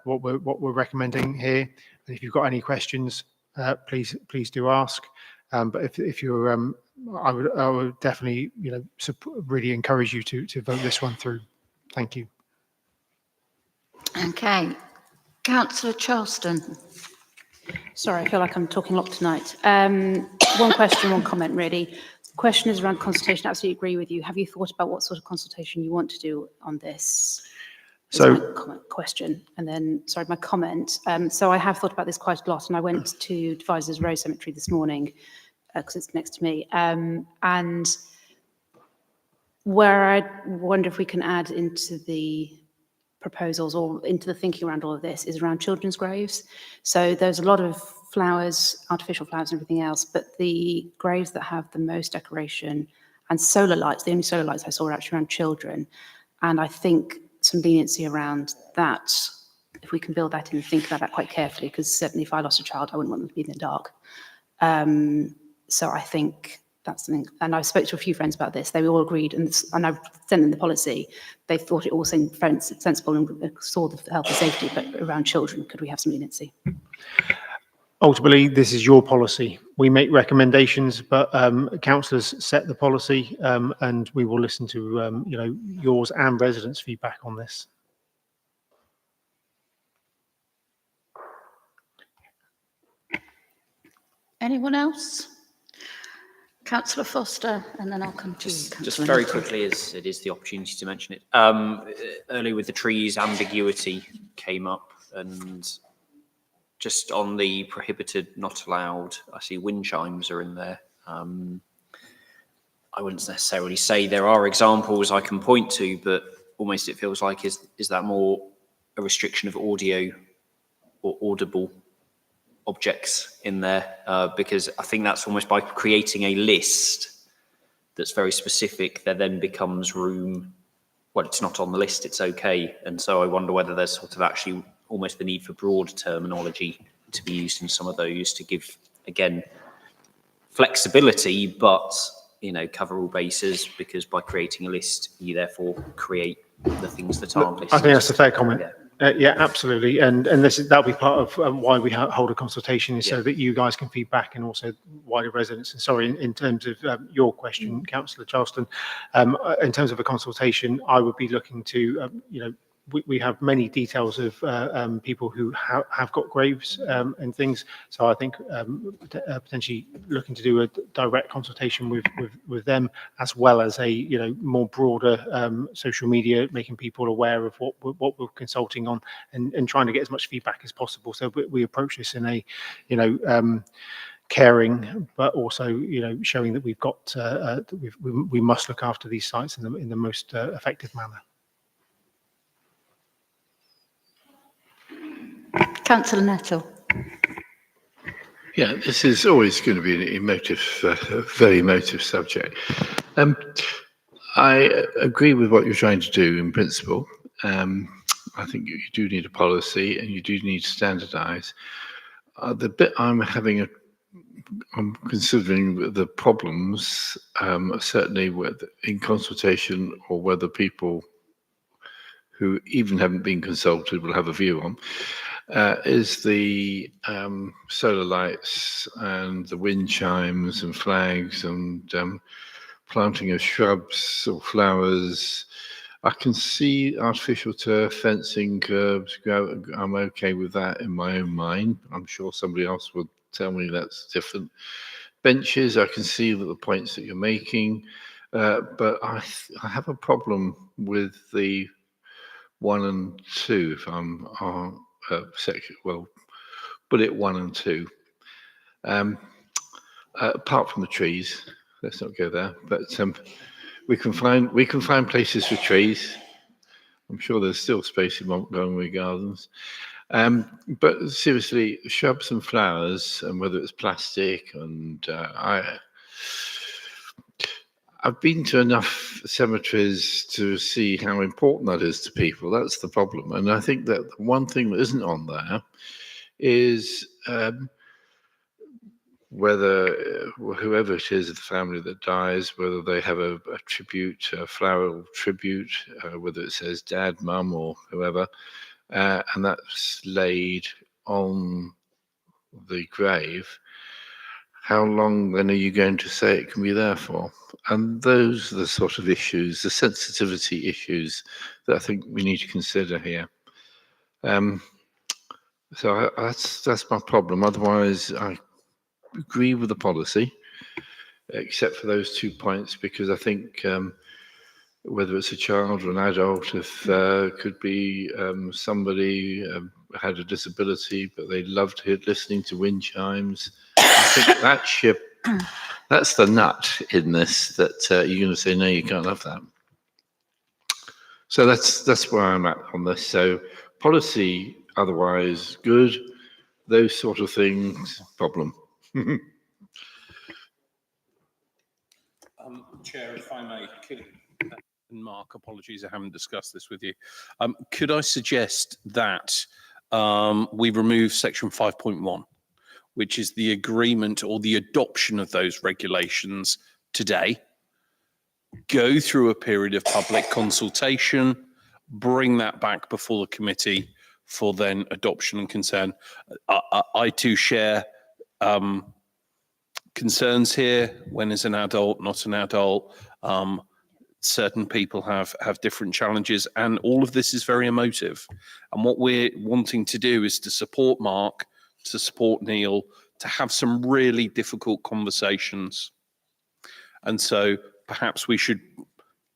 Speaker 3: what we're recommending here. And if you've got any questions, please do ask. But if you're, I would definitely, really encourage you to vote this one through. Thank you.
Speaker 1: Okay. Councillor Charleston.
Speaker 7: Sorry, I feel like I'm talking a lot tonight. One question, one comment, really. The question is around consultation. I absolutely agree with you. Have you thought about what sort of consultation you want to do on this?
Speaker 3: So-
Speaker 7: My question, and then, sorry, my comment. So I have thought about this quite a lot, and I went to Devizes Row Cemetery this morning, because it's next to me. And where I wonder if we can add into the proposals or into the thinking around all of this is around children's graves. So there's a lot of flowers, artificial flowers and everything else, but the graves that have the most decoration and solar lights, the only solar lights I saw were actually around children. And I think some leniency around that, if we can build that in and think about that quite carefully, because certainly if I lost a child, I wouldn't want them to be in the dark. So I think that's something, and I spoke to a few friends about this, they all agreed, and I sent them the policy, they thought it all seemed very sensible and saw the health and safety, but around children, could we have some leniency?
Speaker 3: Ultimately, this is your policy. We make recommendations, but councillors set the policy, and we will listen to yours and residents' feedback on this.
Speaker 1: Anyone else? Councillor Foster, and then I'll come to you.
Speaker 9: Just
Speaker 1: Councillor
Speaker 9: very
Speaker 1: Nettle.
Speaker 9: quickly, as it is the opportunity to mention it. Earlier with the trees, ambiguity came up, and just on the prohibited, not allowed, I see wind chimes are in there. I wouldn't necessarily say there are examples I can point to, but almost it feels like is that more a restriction of audio or audible objects in there? Because I think that's almost by creating a list that's very specific, there then becomes room, well, it's not on the list, it's okay. And so I wonder whether there's sort of actually almost the need for broad terminology to be used in some of those to give, again, flexibility, but, cover all bases, because by creating a list, you therefore create the things that aren't listed.
Speaker 3: I think that's a fair comment.
Speaker 9: Yeah.
Speaker 3: Yeah, absolutely. And that'll be part of why we hold a consultation, is so that you guys can feedback, and also wider residents. And sorry, in terms of your question, Councillor Charleston, in terms of a consultation, I would be looking to, we have many details of people who have got graves and things. So I think potentially looking to do a direct consultation with them, as well as a more broader social media, making people aware of what we're consulting on, and trying to get as much feedback as possible. So we approach this in a caring, but also showing that we've got we must look after these sites in the most effective manner.
Speaker 1: Councillor Nettle.
Speaker 8: Yeah, this is always going to be an emotive, very emotive subject. I agree with what you're trying to do in principle. I think you do need a policy, and you do need to standardise. The bit I'm considering the problems, certainly in consultation, or whether people who even haven't been consulted will have a view on, is the solar lights and the wind chimes and flags and planting of shrubs or flowers. I can see artificial turf, fencing, curbs. I'm okay with that in my own mind. I'm sure somebody else will tell me that's different. Benches, I can see the points that you're making, but I have a problem with the 1 and 2, if I'm bullet 1 and 2. Apart from the trees, let's not go there. But we can find places for trees. I'm sure there's still space in Montgomery Gardens. But seriously, shrubs and flowers, and whether it's plastic, and I've been to enough cemeteries to see how important that is to people. That's the problem. And I think that the one thing that isn't on there is whether whoever it is, the family that dies, whether they have a tribute, a floral tribute, whether it says dad, mum, or whoever, and that's laid on the grave. How long then are you going to say it can be there for? And those are the sort of issues, the sensitivity issues that I think we need to consider here. So that's my problem. Otherwise, I agree with the policy, except for those 2 points, because I think whether it's a child or an adult, if could be somebody had a disability, but they loved listening to wind chimes. I think that's the nut in this, that you're going to say, no, you can't have that. So that's where I'm at on this. So policy, otherwise good. Those sort of things, problem.
Speaker 2: Chair, if I may, and Mark, apologies, I haven't discussed this with you. Could I suggest that we remove section 5.1, which is the agreement or the adoption of those regulations today, go through a period of public consultation, bring that back before the committee for then adoption and consent. I too share concerns here. When is an adult, not an adult? Certain people have different challenges, and all of this is very emotive. And what we're wanting to do is to support Mark, to support Neil, to have some really difficult conversations. And so perhaps we should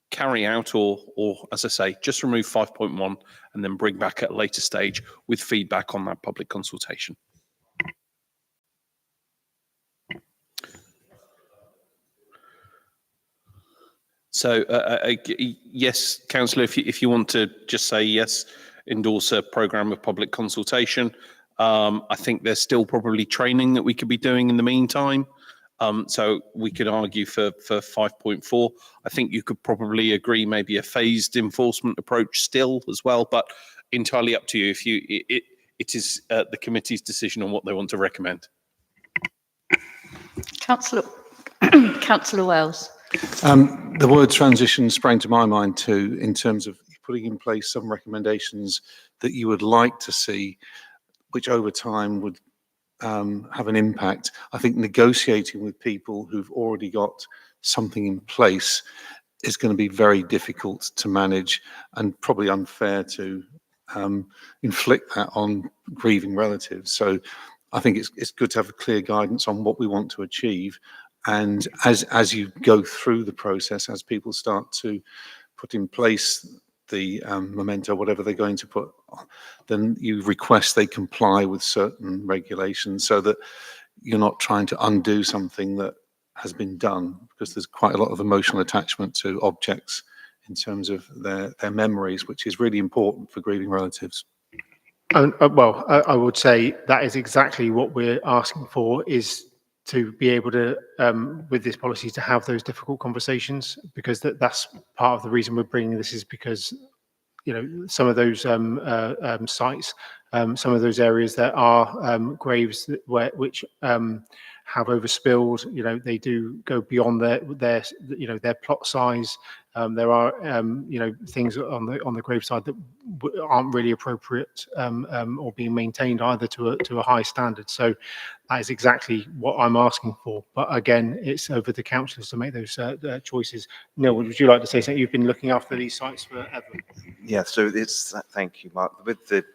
Speaker 2: carry out or as I say, just remove 5.1 and then bring back at a later stage with feedback on that public consultation. So yes, Councillor, if you want to just say yes, endorse a programme of public consultation. I think there's still probably training that we could be doing in the meantime. So we could argue for 5.4. I think you could probably agree maybe a phased enforcement approach still as well, but entirely up to you. It is the committee's decision on what they want to recommend.
Speaker 1: Councillor Wells.
Speaker 10: The word transition sprang to my mind too, in terms of putting in place some recommendations that you would like to see, which over time would have an impact. I think negotiating with people who've already got something in place is going to be very difficult to manage and probably unfair to inflict that on grieving relatives. So I think it's good to have a clear guidance on what we want to achieve. And as you go through the process, as people start to put in place the memento, whatever they're going to put on, then you request they comply with certain regulations so that you're not trying to undo something that has been done, because there's quite a lot of emotional attachment to objects in terms of their memories, which is really important for grieving relatives.
Speaker 3: Well, I would say that is exactly what we're asking for, is to be able to, with this policy, to have those difficult conversations, because that's part of the reason we're bringing this, is because, you know, some of those sites, some of those areas that are graves which have overspilled, you know, they do go beyond their plot size. There are things on the graveside that aren't really appropriate or being maintained either to a high standard. So that is exactly what I'm asking for. But again, it's over the councillors to make those choices. Neil, would you like to say something? You've been looking after these sites forever.
Speaker 5: Yeah, so it's, thank you, Mark. With the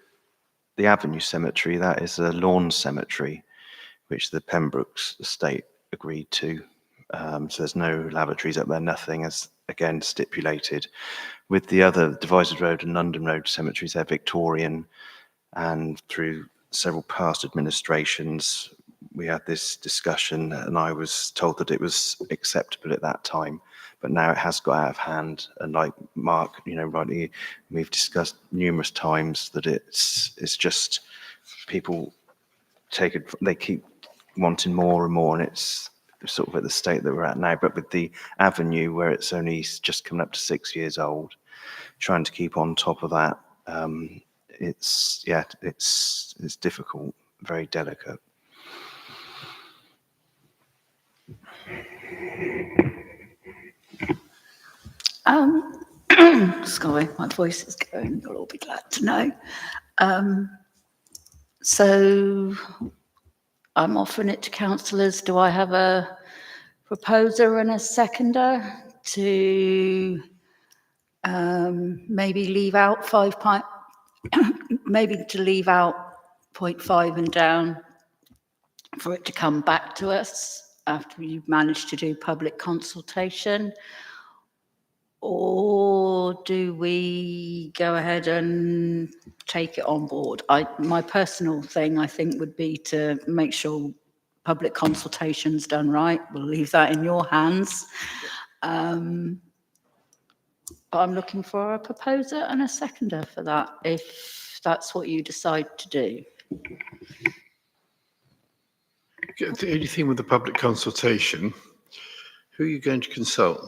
Speaker 5: Avenue Cemetery, that is a lawn cemetery, which the Pembrokes estate agreed to. So there's no lavatories up there, nothing, as again stipulated. With the other Devizes Road and London Road cemeteries, they're Victorian, and through several past administrations, we had this discussion, and I was told that it was acceptable at that time, but now it has got out of hand. And like Mark, rightly, we've discussed numerous times that it's just people they keep wanting more and more, and sort of at the state that we're at now, but with the avenue where it's only just coming up to 6 years old, trying to keep on top of that, it's difficult, very delicate.
Speaker 1: Sorry, my voice is going, you'll all be glad to know. So I'm offering it to councillors. Do I have a proposer and a seconder to maybe leave out maybe to leave out 0.5 and down for it to come back to us after you've managed to do public consultation? Or do we go ahead and take it on board? My personal thing, I think, would be to make sure public consultation's done right. We'll leave that in your hands. But I'm looking for a proposer and a seconder for that, if that's what you decide to do.
Speaker 8: The only thing with the public consultation, who are you going to consult?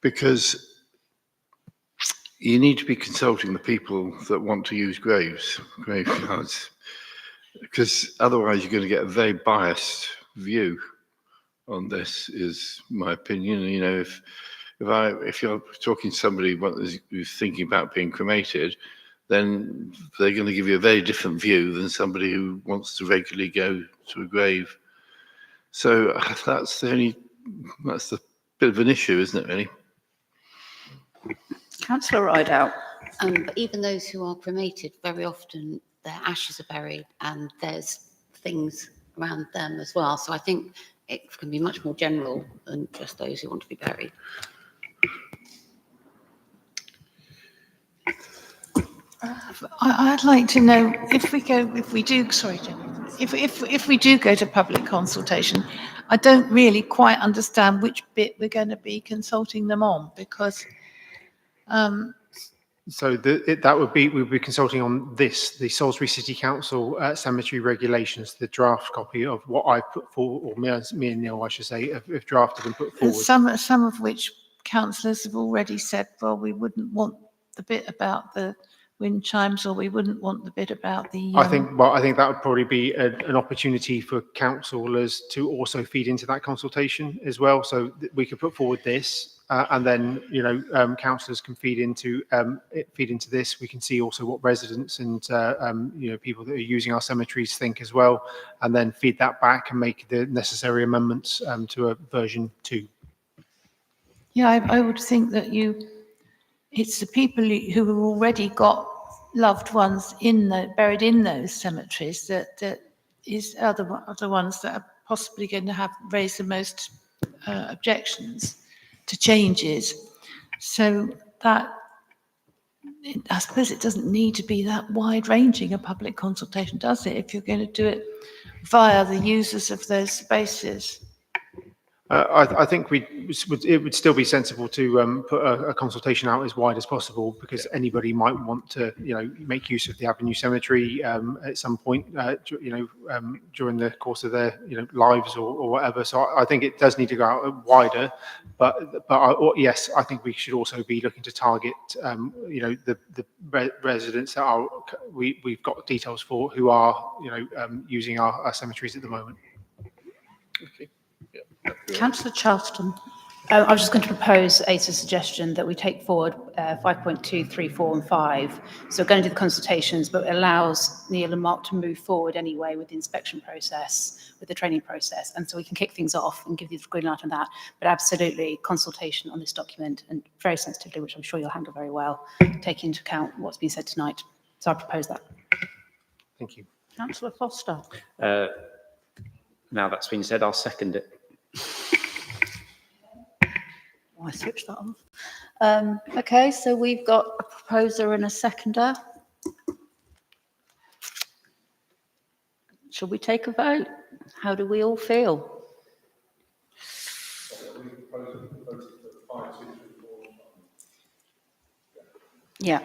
Speaker 8: Because you need to be consulting the people that want to use graveyards, because otherwise you're going to get a very biased view on this, is my opinion. You know, if you're talking to somebody who's thinking about being cremated, then they're going to give you a very different view than somebody who wants to regularly go to a grave. So that's the bit of an issue, isn't it, really?
Speaker 1: Councillor Rideout.
Speaker 11: But even those who are cremated, very often their ashes are buried and there's things around them as well. So I think it can be much more general than just those who want to be buried.
Speaker 12: I'd like to know if we do go to public consultation, I don't really quite understand which bit we're going to be consulting them on, because
Speaker 3: So we'd be consulting on this, the Salisbury City Council cemetery regulations, the draft copy of what I put forward, or me and Neil, I should say, have drafted and put forward.
Speaker 12: some of which councillors have already said, well, we wouldn't want the bit about the wind chimes, or we wouldn't want the bit about the...
Speaker 3: I think that would probably be an opportunity for councillors to also feed into that consultation as well. So we could put forward this, and then councillors can feed into this. We can see also what residents and people that are using our cemeteries think as well, and then feed that back and make the necessary amendments to a version 2.
Speaker 12: Yeah, I would think that it's the people who have already got loved ones buried in those cemeteries that are the ones that are possibly going to raise the most objections to changes. So that, I suppose it doesn't need to be that wide-ranging a public consultation, does it, if you're going to do it via the users of those spaces?
Speaker 3: I think it would still be sensible to put a consultation out as wide as possible, because anybody might want to, make use of the Avenue Cemetery at some point, during the course of their, lives or whatever. So I think it does need to go out wider. But yes, I think we should also be looking to target, the residents that we've got details for, who are, using our cemeteries at the moment.
Speaker 8: Okay.
Speaker 1: Councillor Charleston.
Speaker 7: I was just going to propose a suggestion that we take forward 5.2, 3, 4 and 5. So we're going to do the consultations, but it allows Neil and Mark to move forward anyway with the inspection process, with the training process. And so we can kick things off and give you the green light on that. But absolutely consultation on this document, and very sensitively, which I'm sure you'll handle very well, taking into account what's been said tonight. So I propose that.
Speaker 3: Thank you.
Speaker 1: Councillor Foster.
Speaker 9: Now that's been said, I'll second it.
Speaker 1: I switched that off. Okay, so we've got a proposer and a seconder. Shall we take a vote? How do we all feel? Yeah.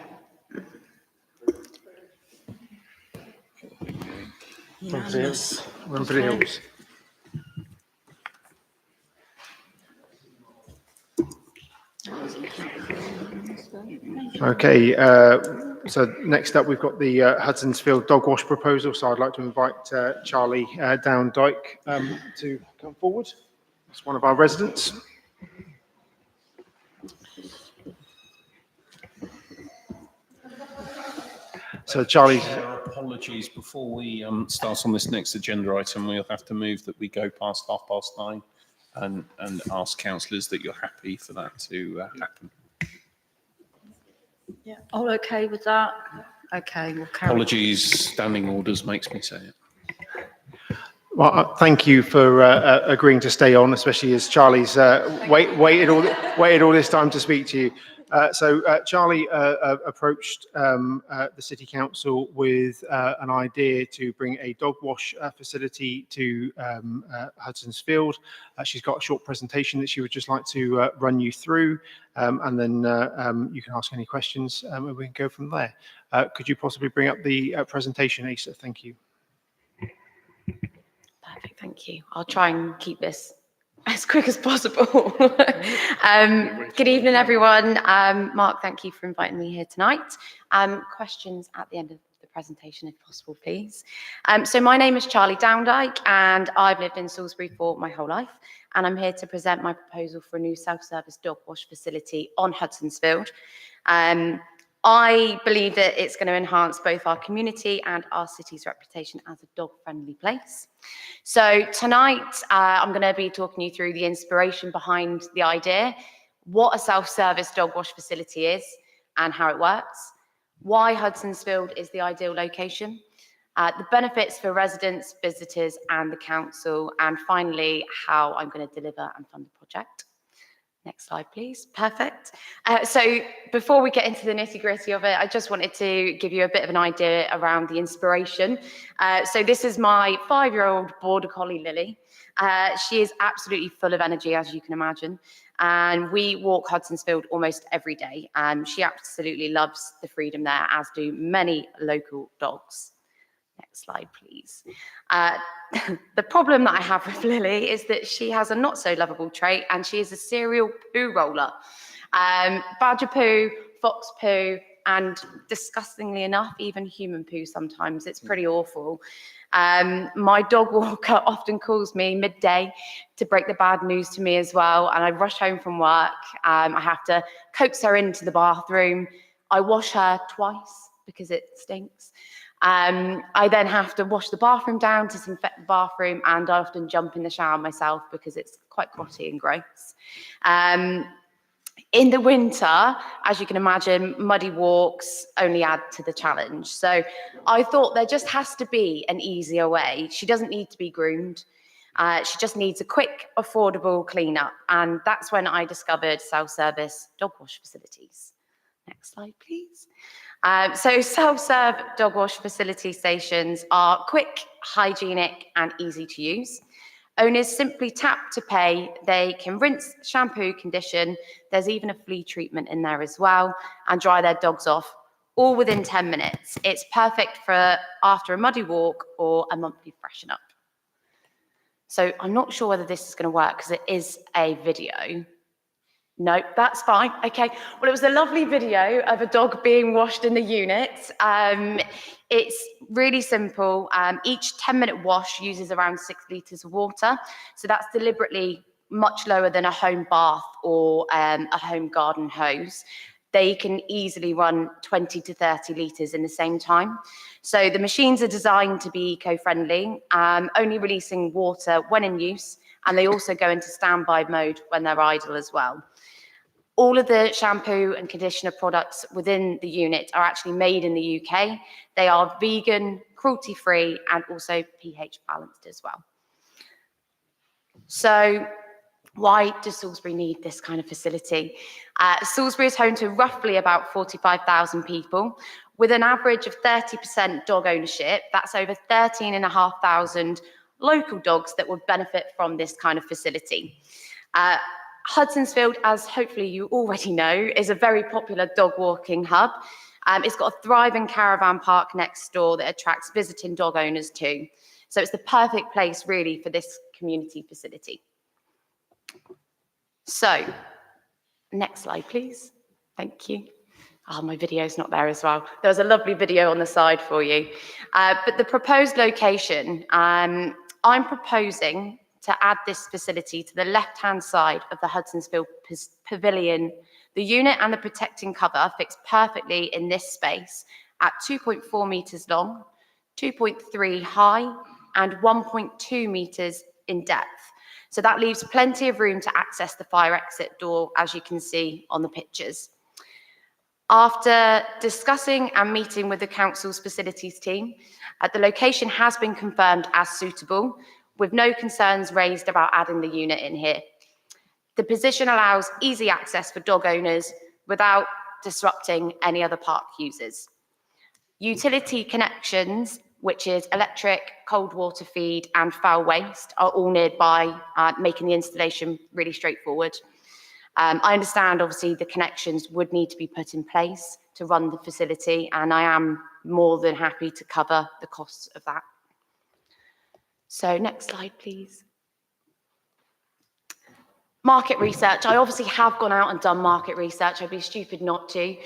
Speaker 3: Anybody else? Okay, so next up, we've got the Hudsonsfield Dog Wash proposal. So I'd like to invite Charlie Downdyke to come forward. It's one of our residents. So Charlie,
Speaker 2: Apologies, before we start on this next agenda item, we'll have to move that we go past 9:30 and ask councillors that you're happy for that to happen.
Speaker 1: Yeah. All okay with that? Okay, we'll carry.
Speaker 2: Apologies, standing orders makes me say it.
Speaker 3: well, thank you for agreeing to stay on, especially as Charlie's waited all this time to speak to you. So Charlie approached the City Council with an idea to bring a dog wash facility to Hudsonsfield. She's got a short presentation that she would just like to run you through, and then you can ask any questions and we can go from there. Could you possibly bring up the presentation, Asa? Thank you.
Speaker 13: Perfect, thank you. I'll try and keep this as quick as possible. Good evening, everyone. Mark, thank you for inviting me here tonight. Questions at the end of the presentation, if possible, please. So my name is Charlie Downdyke, and I've lived in Salisbury for my whole life, and I'm here to present my proposal for a new self-service dog wash facility on Hudsonsfield. I believe that it's going to enhance both our community and our city's reputation as a dog-friendly place. So tonight, I'm going to be talking you through the inspiration behind the idea, what a self-service dog wash facility is and how it works, why Hudsonsfield is the ideal location, the benefits for residents, visitors and the council, and finally, how I'm going to deliver and fund the project. Next slide, please. Perfect. So before we get into the nitty-gritty of it, I just wanted to give you a bit of an idea around the inspiration. So this is my 5-year-old border collie, Lily. She is absolutely full of energy, as you can imagine. And we walk Hudsonsfield almost every day. She absolutely loves the freedom there, as do many local dogs. Next slide, please. The problem that I have with Lily is that she has a not so lovable trait, and she is a serial poo roller. Badger poo, fox poo, and disgustingly enough, even human poo sometimes. It's pretty awful. My dog walker often calls me midday to break the bad news to me as well, and I rush home from work. I have to coax her into the bathroom. I wash her twice because it stinks. I then have to wash the bathroom down, disinfect the bathroom, and I often jump in the shower myself because it's quite grotty and gross. In the winter, as you can imagine, muddy walks only add to the challenge. So I thought there just has to be an easier way. She doesn't need to be groomed. She just needs a quick, affordable cleanup. And that's when I discovered self-service dog wash facilities. Next slide, please. So self-serve dog wash facility stations are quick, hygienic, and easy to use. Owners simply tap to pay. They can rinse, shampoo, condition. There's even a flea treatment in there as well, and dry their dogs off, all within 10 minutes. It's perfect for after a muddy walk or a monthly freshen up. So I'm not sure whether this is going to work because it is a video. No, that's fine. Okay. Well, it was a lovely video of a dog being washed in the unit. It's really simple. Each 10-minute wash uses around 6 litres of water. So that's deliberately much lower than a home bath or a home garden hose. They can easily run 20 to 30 litres in the same time. So the machines are designed to be eco-friendly, only releasing water when in use, and they also go into standby mode when they're idle as well. All of the shampoo and conditioner products within the unit are actually made in the UK. They are vegan, cruelty-free, and also pH balanced as well. So why does Salisbury need this kind of facility? Salisbury is home to roughly about 45,000 people, with an average of 30% dog ownership. That's over 13,500 local dogs that would benefit from this kind of facility. Hudsonsfield, as hopefully you already know, is a very popular dog walking hub. It's got a thriving caravan park next door that attracts visiting dog owners too. So it's the perfect place really for this community facility. So Next slide, please. Thank you. Oh, my video's not there as well. There was a lovely video on the side for you. But the proposed location, I'm proposing to add this facility to the left-hand side of the Hudsonsfield Pavilion. The unit and the protecting cover fits perfectly in this space at 2.4 metres long, 2.3 high, and 1.2 metres in depth. So that leaves plenty of room to access the fire exit door, as you can see on the pictures. After discussing and meeting with the council's facilities team, the location has been confirmed as suitable, with no concerns raised about adding the unit in here. The position allows easy access for dog owners without disrupting any other park users. Utility connections, which is electric, cold water feed, and foul waste, are all nearby, making the installation really straightforward. I understand, obviously, the connections would need to be put in place to run the facility, and I am more than happy to cover the costs of that. So next slide, please. Market research. I obviously have gone out and done market research. I'd be stupid not to.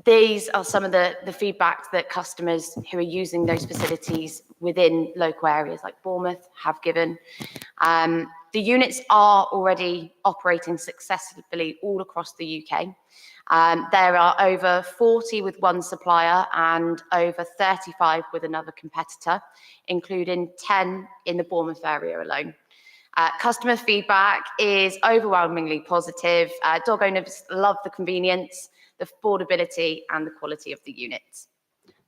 Speaker 13: These are some of the feedback that customers who are using those facilities within local areas like Bournemouth have given. The units are already operating successfully all across the UK. There are over 40 with one supplier and over 35 with another competitor, including 10 in the Bournemouth area alone. Customer feedback is overwhelmingly positive. Dog owners love the convenience, the affordability, and the quality of the units.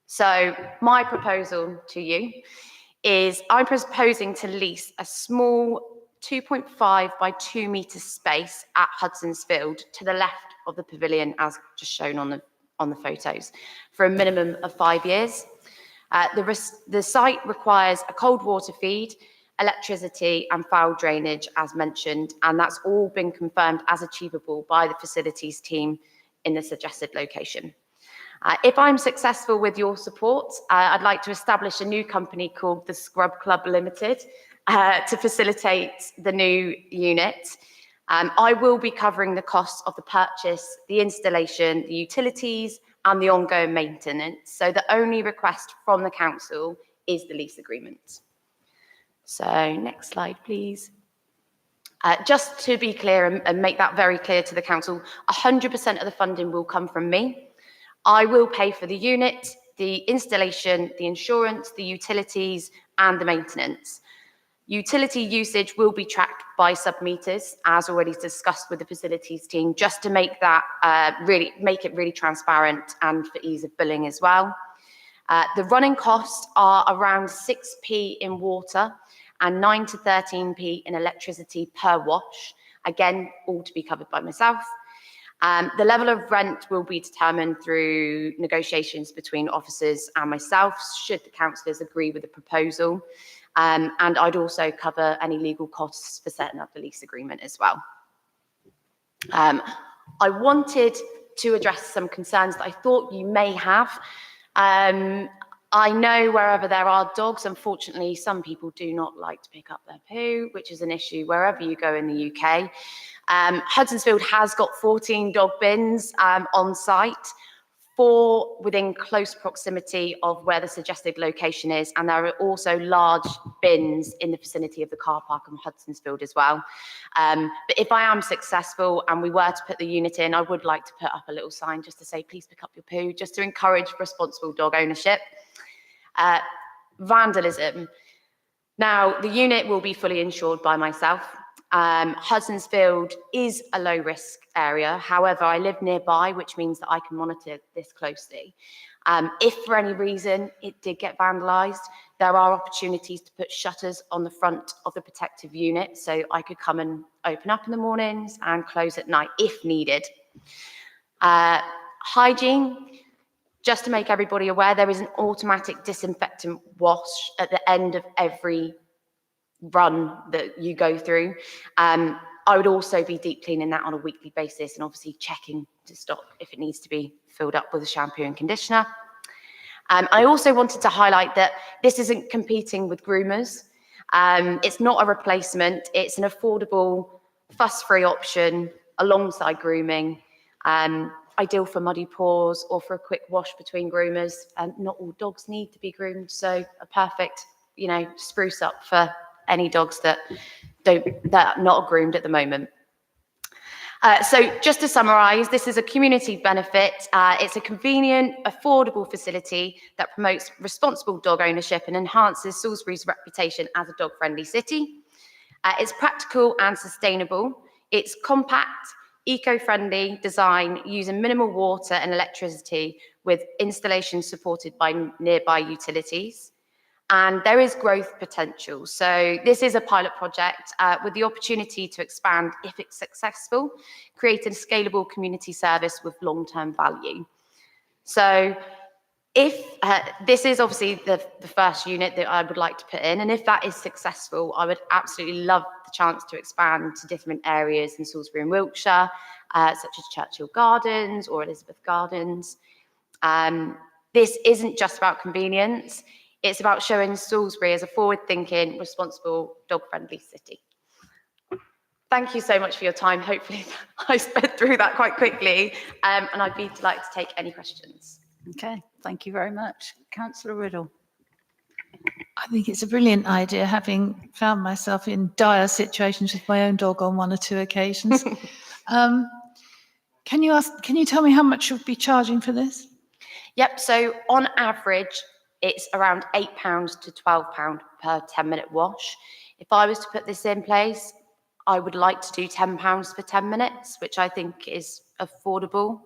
Speaker 13: So my proposal to you is I'm proposing to lease a small 2.5 by 2 metre space at Hudsonsfield to the left of the pavilion, as just shown on the photos, for a minimum of 5 years. The site requires a cold water feed, electricity, and foul drainage, as mentioned, and that's all been confirmed as achievable by the facilities team in the suggested location. If I'm successful with your support, I'd like to establish a new company called the Scrub Club Limited to facilitate the new unit. I will be covering the costs of the purchase, the installation, the utilities, and the ongoing maintenance. So the only request from the council is the lease agreement. So next slide, please. Just to be clear and make that very clear to the council, 100% of the funding will come from me. I will pay for the unit, the installation, the insurance, the utilities, and the maintenance. Utility usage will be tracked by sub-meters, as already discussed with the facilities team, just to make that make it really transparent and for ease of billing as well. The running costs are around 6p in water and 9 to 13p in electricity per wash. Again, all to be covered by myself. The level of rent will be determined through negotiations between officers and myself, should the councillors agree with the proposal. And I'd also cover any legal costs for setting up the lease agreement as well. I wanted to address some concerns that I thought you may have. I know wherever there are dogs, unfortunately, some people do not like to pick up their poo, which is an issue wherever you go in the UK. Hudsonsfield has got 14 dog bins on site, 4 within close proximity of where the suggested location is, and there are also large bins in the vicinity of the car park on Hudsonsfield as well. But if I am successful and we were to put the unit in, I would like to put up a little sign just to say, please pick up your poo, just to encourage responsible dog ownership. Vandalism. Now, the unit will be fully insured by myself. Hudsonsfield is a low risk area. However, I live nearby, which means that I can monitor this closely. If for any reason it did get vandalised, there are opportunities to put shutters on the front of the protective unit, so I could come and open up in the mornings and close at night if needed. Hygiene. Just to make everybody aware, there is an automatic disinfectant wash at the end of every run that you go through. I would also be deep cleaning that on a weekly basis and obviously checking to stop if it needs to be filled up with a shampoo and conditioner. I also wanted to highlight that this isn't competing with groomers. It's not a replacement. It's an affordable, fuss-free option alongside grooming. Ideal for muddy paws or for a quick wash between groomers. Not all dogs need to be groomed, so a perfect, spruce up for any dogs that are not groomed at the moment. So just to summarise, this is a community benefit. It's a convenient, affordable facility that promotes responsible dog ownership and enhances Salisbury's reputation as a dog-friendly city. It's practical and sustainable. It's compact, eco-friendly design using minimal water and electricity with installation supported by nearby utilities. And there is growth potential. So this is a pilot project with the opportunity to expand if it's successful, creating a scalable community service with long-term value. So if this is obviously the first unit that I would like to put in, and if that is successful, I would absolutely love the chance to expand to different areas in Salisbury and Wiltshire, such as Churchill Gardens or Elizabeth Gardens. This isn't just about convenience. It's about showing Salisbury as a forward-thinking, responsible, dog-friendly city. Thank you so much for your time. Hopefully I sped through that quite quickly, and I'd be delighted to take any questions.
Speaker 1: Okay, thank you very much. Councillor Riddle.
Speaker 12: I think it's a brilliant idea, having found myself in dire situations with my own dog on 1 or 2 occasions. Can you tell me how much you'll be charging for this?
Speaker 13: Yep, so on average, it's around £8 to £12 per 10-minute wash. If I was to put this in place, I would like to do £10 for 10 minutes, which I think is affordable.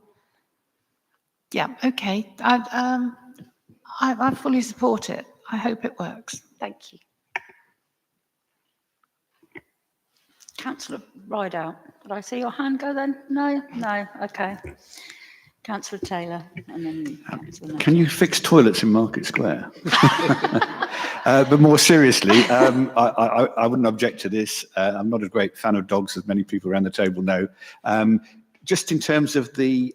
Speaker 12: Yeah, okay. I fully support it. I hope it works.
Speaker 13: Thank you.
Speaker 1: Councillor Rideout, did I see your hand go then? No, okay. Councillor Taylor, and then Councillor
Speaker 6: Can you fix toilets in Market Square? But more seriously, I wouldn't object to this. I'm not a great fan of dogs, as many people around the table know. Just in terms of the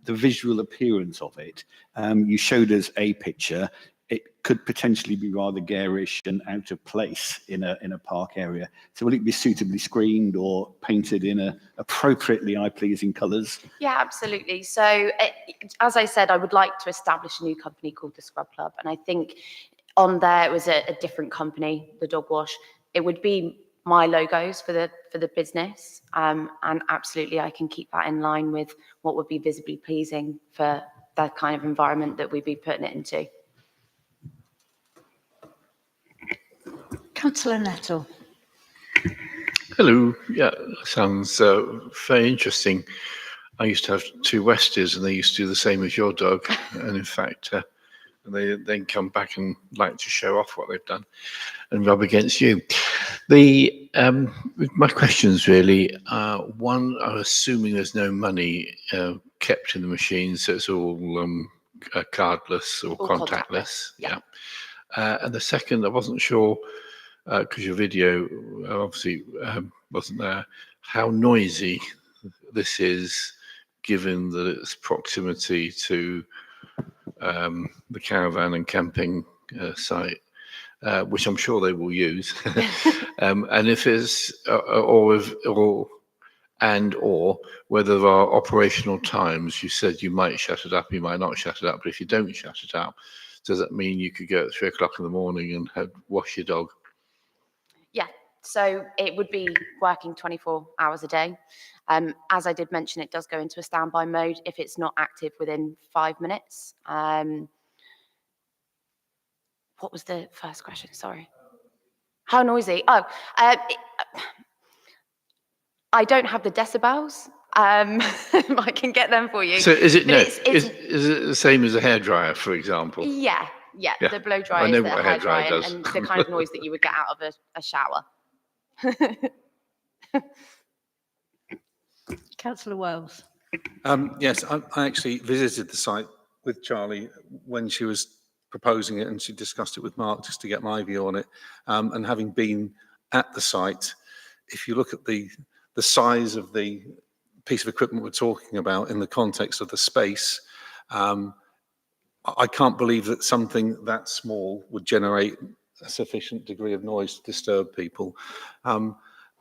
Speaker 6: visual appearance of it, you showed us a picture. It could potentially be rather garish and out of place in a park area. So will it be suitably screened or painted in appropriately eye-pleasing colours?
Speaker 13: Yeah, absolutely. So as I said, I would like to establish a new company called the Scrub Club. And I think on there, it was a different company, the Dog Wash. It would be my logos for the business. And absolutely, I can keep that in line with what would be visibly pleasing for that kind of environment that we'd be putting it into.
Speaker 1: Councillor Nettle.
Speaker 8: Hello. Yeah, sounds very interesting. I used to have 2 Westies, and they used to do the same as your dog. And in fact, they then come back and like to show off what they've done and rub against you. My questions really, one, I'm assuming there's no money kept in the machines, so it's all cardless or contactless. Yeah. And the second, I wasn't sure, because your video obviously wasn't there, how noisy this is, given that its proximity to the caravan and camping site, which I'm sure they will use. And if it's, or whether there are operational times. You said you might shut it up, you might not shut it up, but if you don't shut it up, does that mean you could go at 3 o'clock in the morning and wash your dog?
Speaker 13: Yeah, so it would be working 24 hours a day. As I did mention, it does go into a standby mode if it's not active within 5 minutes. What was the first question? Sorry. How noisy? Oh, I don't have the decibels. I can get them for you.
Speaker 8: So is it
Speaker 13: But
Speaker 8: is it the same as a hairdryer, for example?
Speaker 13: Yeah, the blow dryer
Speaker 8: I know
Speaker 13: is the
Speaker 8: what a hairdryer
Speaker 13: hairdryer
Speaker 8: does.
Speaker 13: and the kind of noise that you would get out of a shower.
Speaker 1: Councillor Wells.
Speaker 10: Yes, I actually visited the site with Charlie when she was proposing it, and she discussed it with Mark just to get my view on it. And having been at the site, if you look at the size of the piece of equipment we're talking about in the context of the space, I can't believe that something that small would generate a sufficient degree of noise to disturb people.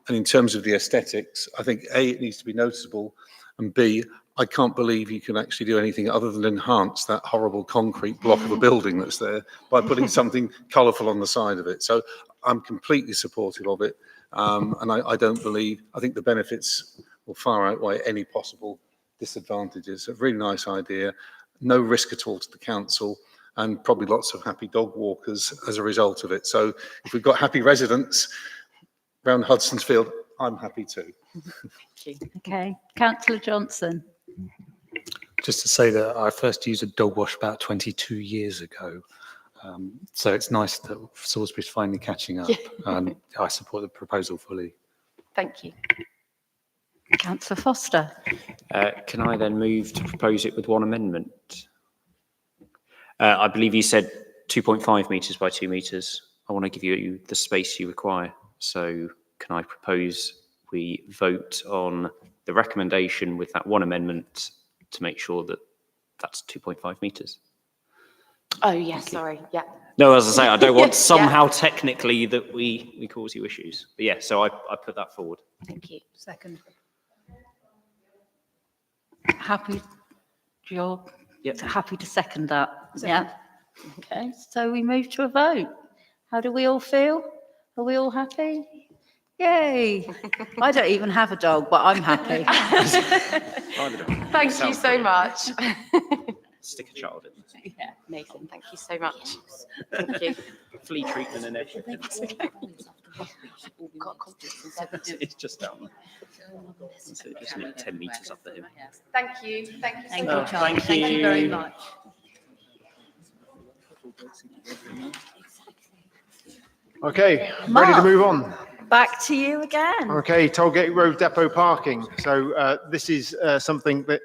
Speaker 10: And in terms of the aesthetics, I think A, it needs to be noticeable, and B, I can't believe you can actually do anything other than enhance that horrible concrete block of a building that's there by putting something colourful on the side of it. So I'm completely supportive of it. And I think the benefits will far outweigh any possible disadvantages. A really nice idea, no risk at all to the council, and probably lots of happy dog walkers as a result of it. So if we've got happy residents around Hudson's Field, I'm happy too.
Speaker 1: Okay, Councillor Johnson.
Speaker 14: Just to say that I first used a dog wash about 22 years ago. So it's nice that Salisbury's finally catching up. I support the proposal fully.
Speaker 13: Thank you.
Speaker 1: Councillor Foster.
Speaker 9: Can I then move to propose it with one amendment? I believe you said 2.5 metres by 2 metres. I want to give you the space you require. So can I propose we vote on the recommendation with that one amendment to make sure that that's 2.5 metres?
Speaker 13: Oh, yes, sorry. Yeah.
Speaker 9: No, as I say, I don't want
Speaker 13: Yeah.
Speaker 9: somehow technically that we cause you issues. But yeah, so I put that forward.
Speaker 13: Thank you.
Speaker 1: Second. Happy, you're happy to second that? Yeah. Okay, so we move to a vote. How do we all feel? Are we all happy? Yay. I don't even have a dog, but I'm happy.
Speaker 13: Thank you so much.
Speaker 9: Stick a child in.
Speaker 13: Yeah, Nathan, thank you so much. Thank you.
Speaker 9: Flea treatment and everything. It's just down. So it just need 10 metres up the hill.
Speaker 13: Thank you. Thank you so
Speaker 1: Thank you,
Speaker 13: much.
Speaker 1: Charlie. Thank you very much.
Speaker 3: Okay, ready to
Speaker 1: Mark.
Speaker 3: move on.
Speaker 1: Back to you again.
Speaker 3: Okay, Tollgate Road depot parking. So this is something that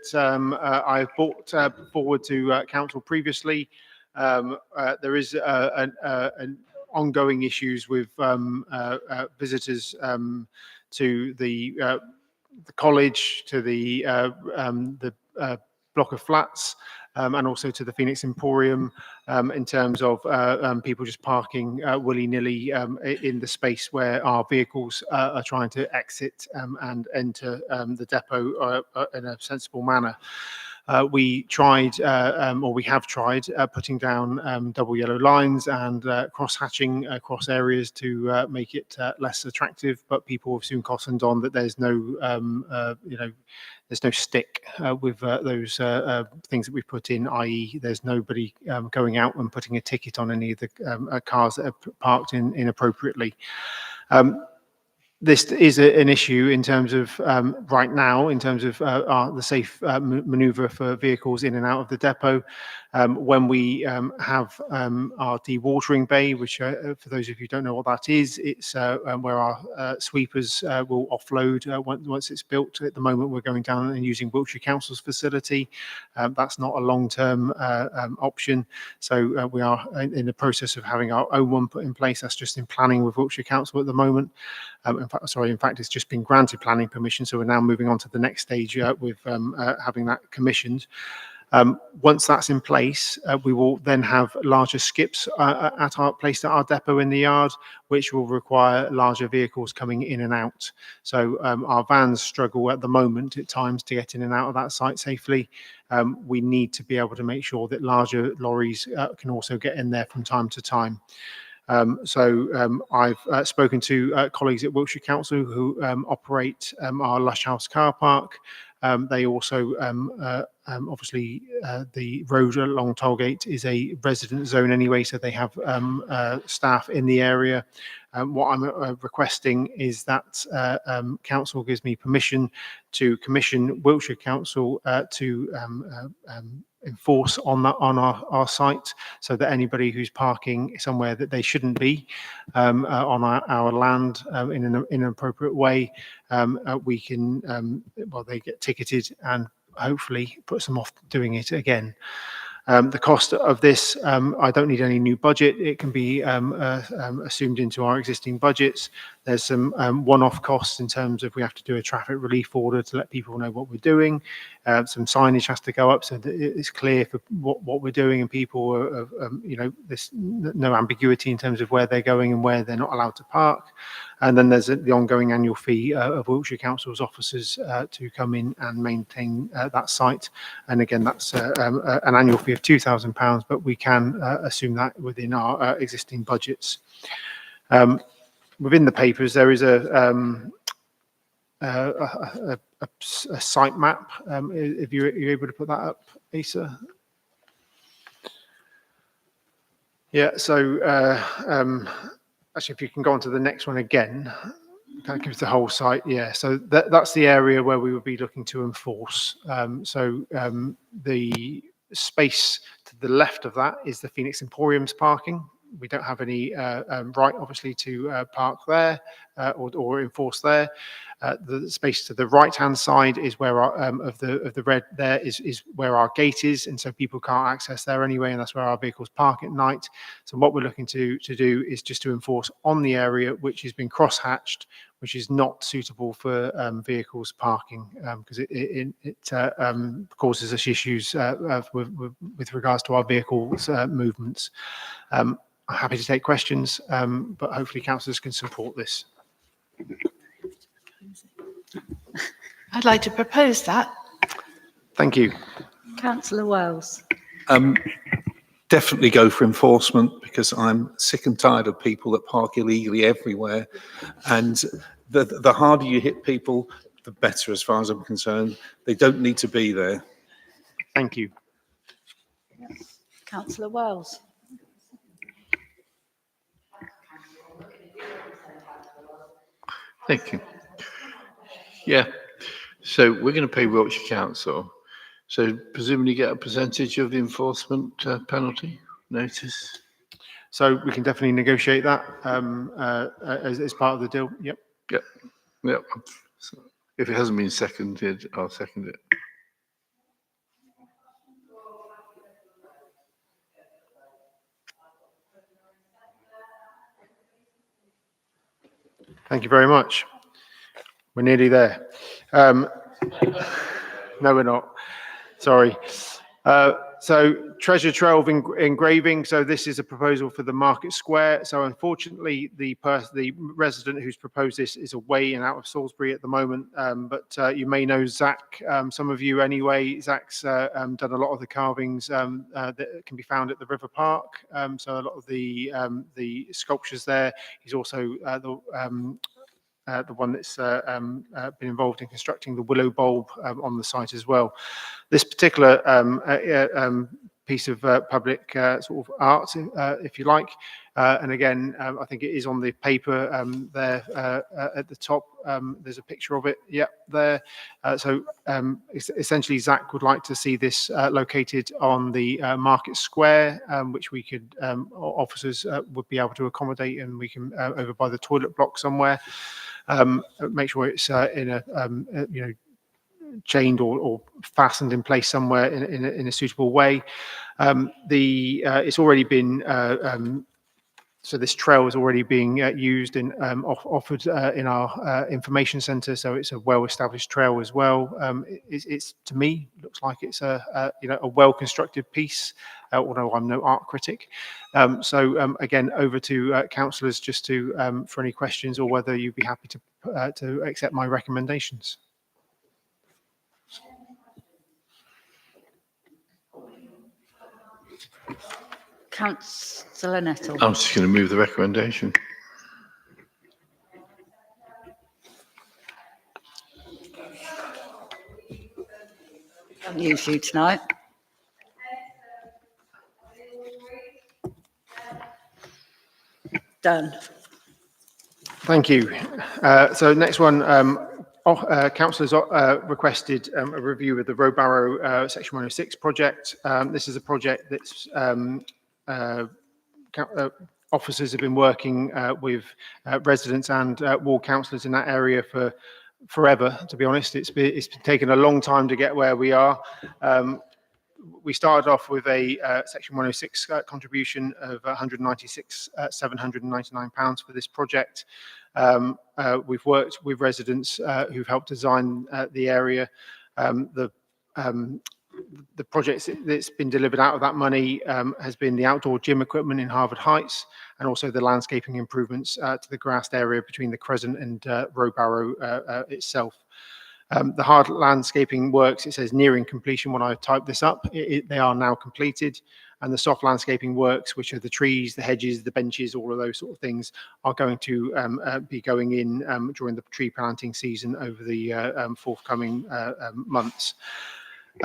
Speaker 3: I've brought forward to council previously. There is an ongoing issues with visitors to the college, to the block of flats, and also to the Phoenix Emporium, in terms of people just parking willy-nilly in the space where our vehicles are trying to exit and enter the depot in a sensible manner. We tried, or we have tried, putting down double yellow lines and cross-hatching across areas to make it less attractive, but people have soon cottoned on that there's no, there's no stick with those things that we put in, i.e. there's nobody going out and putting a ticket on any of the cars that are parked in inappropriately. This is an issue in terms of right now, in terms of the safe manoeuvre for vehicles in and out of the depot. When we have our dewatering bay, which for those of you who don't know what that is, it's where our sweepers will offload once it's built. At the moment, we're going down and using Wiltshire Council's facility. That's not a long-term option. So we are in the process of having our own one put in place. That's just in planning with Wiltshire Council at the moment. In fact, it's just been granted planning permission, so we're now moving on to the next stage with having that commissioned. Once that's in place, we will then have larger skips placed at our depot in the yard, which will require larger vehicles coming in and out. So our vans struggle at the moment at times to get in and out of that site safely. We need to be able to make sure that larger lorries can also get in there from time to time. I've spoken to colleagues at Wiltshire Council who operate our Lush House car park. They also, obviously, the road along Tollgate is a resident zone anyway, so they have staff in the area. What I'm requesting is that council gives me permission to commission Wiltshire Council to enforce on our site, so that anybody who's parking somewhere that they shouldn't be on our land in an inappropriate way, we can they get ticketed and hopefully puts them off doing it again. The cost of this, I don't need any new budget. It can be assumed into our existing budgets. There's some one-off costs in terms of we have to do a traffic relief order to let people know what we're doing. Some signage has to go up so that it's clear for what we're doing, and people are, there's no ambiguity in terms of where they're going and where they're not allowed to park. And then there's the ongoing annual fee of Wiltshire Council's officers to come in and maintain that site. And again, that's an annual fee of £2,000, but we can assume that within our existing budgets. Within the papers, there is a site map. If you're able to put that up, Asa. Yeah, so actually, if you can go on to the next one again, kind of gives the whole site. Yeah, so that's the area where we would be looking to enforce. The space to the left of that is the Phoenix Emporium's parking. We don't have any right, obviously, to park there or enforce there. The space to the right-hand side is where our, of the red there is where our gate is, and so people can't access there anyway, and that's where our vehicles park at night. So what we're looking to do is just to enforce on the area which has been cross-hatched, which is not suitable for vehicles parking, because it causes us issues with regards to our vehicles' movements. I'm happy to take questions, but hopefully councillors can support this.
Speaker 12: I'd like to propose that.
Speaker 3: Thank you.
Speaker 1: Councillor Wells.
Speaker 10: Definitely go for enforcement, because I'm sick and tired of people that park illegally everywhere. And the harder you hit people, the better, as far as I'm concerned. They don't need to be there.
Speaker 3: Thank you.
Speaker 1: Councillor Wells.
Speaker 8: Thank you. Yeah, so we're going to pay Wiltshire Council. So presumably get a percentage of the enforcement penalty notice?
Speaker 3: So we can definitely negotiate that as part of the deal. Yep.
Speaker 8: Yep. Yep. So if it hasn't been seconded, I'll second it.
Speaker 3: Thank you very much. We're nearly there. No, we're not. Sorry. So Treasure Trove engraving. So this is a proposal for the Market Square. So unfortunately, the resident who's proposed this is away and out of Salisbury at the moment. But you may know Zach. Some of you anyway. Zach's done a lot of the carvings that can be found at the River Park. So a lot of the sculptures there. He's also the one that's been involved in constructing the willow bulb on the site as well. This particular piece of public sort of art, if you like, and again, I think it is on the paper there at the top. There's a picture of it, yep, there. So essentially, Zach would like to see this located on the Market Square, which we could, officers would be able to accommodate, and we can over by the toilet block somewhere. Make sure it's in a chained or fastened in place somewhere in a suitable way. It's already been so this trail is already being used and offered in our information centre. So it's a well-established trail as well. It's to me looks like it's a well-constructed piece. Although I'm no art critic. So again, over to councillors just to for any questions, or whether you'd be happy to accept my recommendations.
Speaker 1: Councillor Nettle.
Speaker 8: I'm just going to move the recommendation.
Speaker 1: I'll use you tonight. Done.
Speaker 3: Thank you. So next one, councillors requested a review of the Rowbarrow Section 106 project. This is a project that's officers have been working with residents and ward councillors in that area for forever, to be honest. It's been taken a long time to get where we are. We started off with a Section 106 contribution of £196,799 for this project. We've worked with residents who've helped design the area. The projects that's been delivered out of that money has been the outdoor gym equipment in Harvard Heights, and also the landscaping improvements to the grassed area between the Crescent and Rowbarrow itself. The hard landscaping works, it says nearing completion when I type this up. They are now completed. And the soft landscaping works, which are the trees, the hedges, the benches, all of those sort of things, are going to be going in during the tree planting season over the forthcoming months.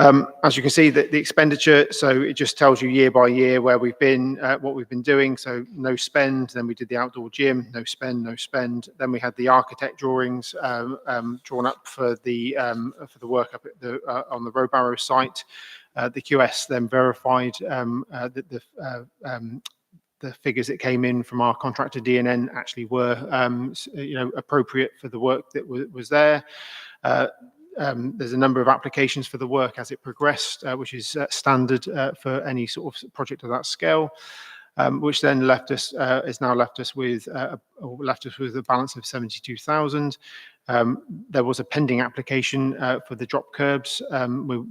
Speaker 3: As you can see, the expenditure, so it just tells you year by year where we've been, what we've been doing. So no spend, then we did the outdoor gym, no spend, no spend. Then we had the architect drawings drawn up for the work up at on the Rowbarrow site. The QS then verified the figures that came in from our contractor DNN actually were appropriate for the work that was there. There's a number of applications for the work as it progressed, which is standard for any sort of project of that scale, which then has now left us with a balance of 72,000. There was a pending application for the drop curbs,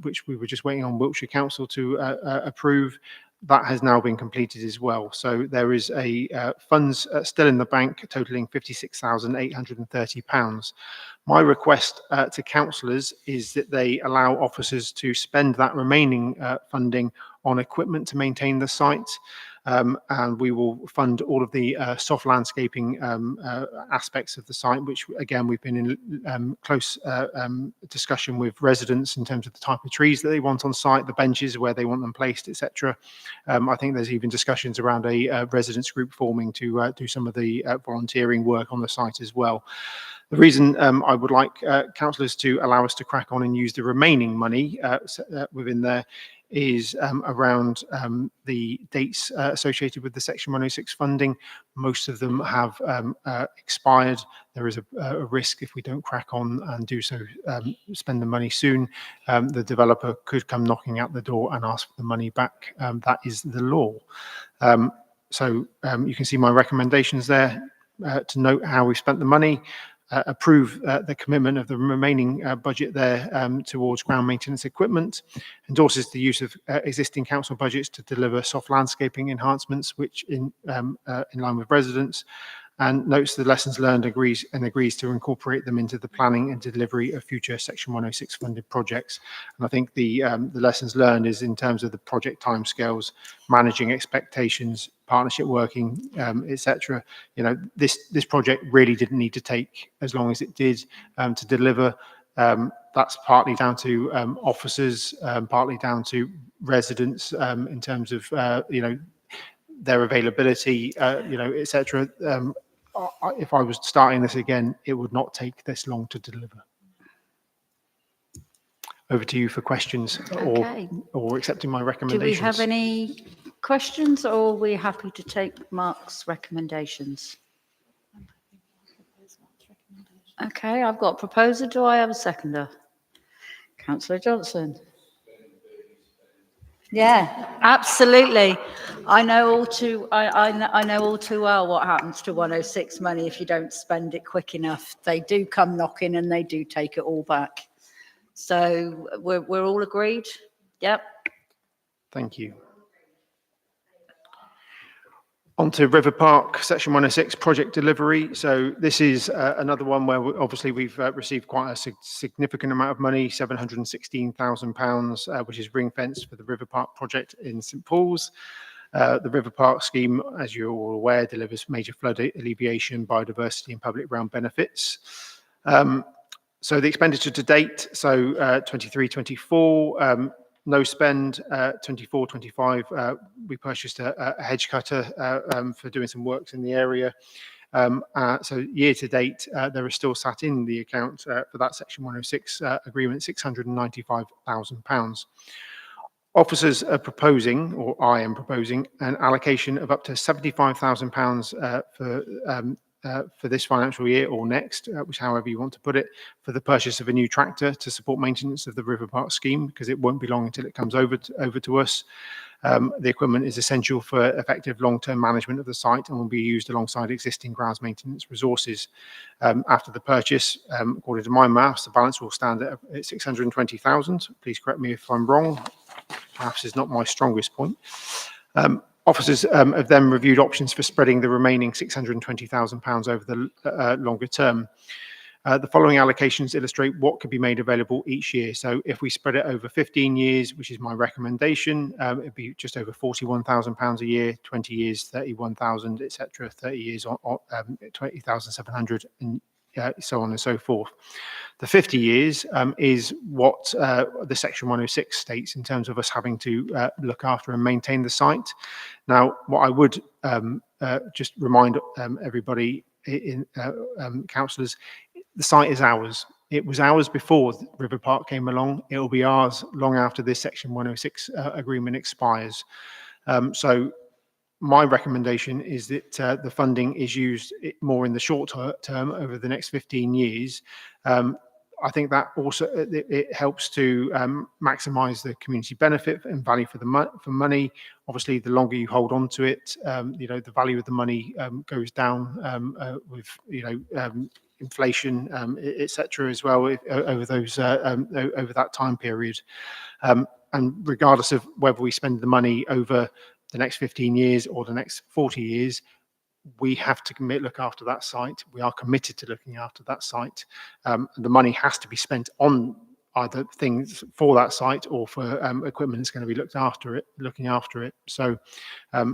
Speaker 3: which we were just waiting on Wiltshire Council to approve. That has now been completed as well. So there is funds still in the bank totaling £56,830. My request to councillors is that they allow officers to spend that remaining funding on equipment to maintain the site. And we will fund all of the soft landscaping aspects of the site, which again, we've been in close discussion with residents in terms of the type of trees that they want on site, the benches, where they want them placed, etc. I think there's even discussions around a residents group forming to do some of the volunteering work on the site as well. The reason I would like councillors to allow us to crack on and use the remaining money within there is around the dates associated with the Section 106 funding. Most of them have expired. There is a risk if we don't crack on and do so, spend the money soon, the developer could come knocking at the door and ask for the money back. That is the law. So you can see my recommendations there to note how we spent the money. Approve the commitment of the remaining budget there towards ground maintenance equipment, endorses the use of existing council budgets to deliver soft landscaping enhancements, which in line with residents, and notes the lessons learned, agrees to incorporate them into the planning and delivery of future Section 106 funded projects. And I think the lessons learned is in terms of the project timescales, managing expectations, partnership working, etc. You know, this project really didn't need to take as long as it did to deliver. That's partly down to officers, partly down to residents in terms of their availability, etc. If I was starting this again, it would not take this long to deliver. Over to you for questions or accepting my recommendations.
Speaker 1: Do we have any questions, or are we happy to take Mark's recommendations? Okay, I've got a proposer. Do I have a seconder? Councillor Johnson. Yeah, absolutely. I know all too well what happens to 106 money if you don't spend it quick enough. They do come knocking and they do take it all back. So we're all agreed? Yep.
Speaker 3: Thank you. On to River Park, Section 106 project delivery. So this is another one where obviously we've received quite a significant amount of money, £716,000, which is ring fenced for the River Park project in St Paul's. The River Park scheme, as you're all aware, delivers major flood alleviation, biodiversity and public realm benefits. So the expenditure to date, so 23-24, no spend. 24-25, we purchased a hedge cutter for doing some works in the area. So year to date, there is still sat in the account for that Section 106 agreement, £695,000. Officers are proposing, or I am proposing, an allocation of up to £75,000 for this financial year or next, which however you want to put it, for the purchase of a new tractor to support maintenance of the River Park scheme, because it won't be long until it comes over to us. The equipment is essential for effective long-term management of the site and will be used alongside existing grounds maintenance resources. After the purchase, according to my maths, the balance will stand at 620,000. Please correct me if I'm wrong. Maths is not my strongest point. Officers have then reviewed options for spreading the remaining £620,000 over the longer term. The following allocations illustrate what could be made available each year. So if we spread it over 15 years, which is my recommendation, it'd be just over £41,000 a year, 20 years, 31,000, etc., 30 years, 20,700, and so on and so forth. The 50 years is what the Section 106 states in terms of us having to look after and maintain the site. Now, what I would just remind everybody, councillors, the site is ours. It was ours before River Park came along. It will be ours long after this Section 106 agreement expires. So my recommendation is that the funding is used more in the short term over the next 15 years. I think that also it helps to maximise the community benefit and value for money. Obviously, the longer you hold on to it, the value of the money goes down with inflation, etc. as well over those over that time period. And regardless of whether we spend the money over the next 15 years or the next 40 years, we have to look after that site. We are committed to looking after that site. The money has to be spent on either things for that site or for equipment that's going to be looking after it. So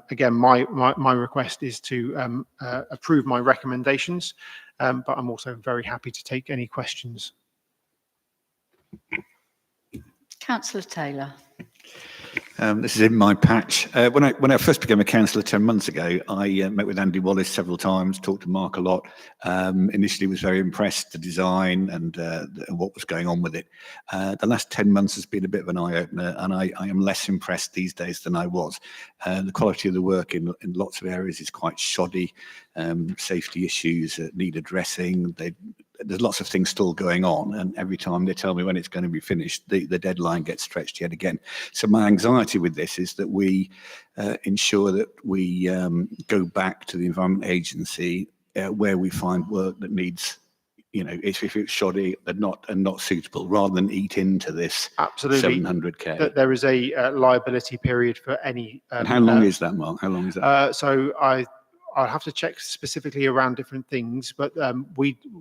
Speaker 3: again, my request is to approve my recommendations, but I'm also very happy to take any questions.
Speaker 1: Councillor Taylor.
Speaker 6: This is in my patch. When I first became a councillor 10 months ago, I met with Andy Wallace several times, talked to Mark a lot. Initially was very impressed with the design and what was going on with it. The last 10 months has been a bit of an eye-opener, and I am less impressed these days than I was. The quality of the work in lots of areas is quite shoddy. Safety issues need addressing. There's lots of things still going on, and every time they tell me when it's going to be finished, the deadline gets stretched yet again. So my anxiety with this is that we ensure that we go back to the Environment Agency where we find work that needs, if it's shoddy and not suitable, rather than eat into this.
Speaker 3: Absolutely.
Speaker 6: 700k.
Speaker 3: There is a liability period for any.
Speaker 6: And how long is that, Mark? How long is that?
Speaker 3: So I'll have to check specifically around different things, but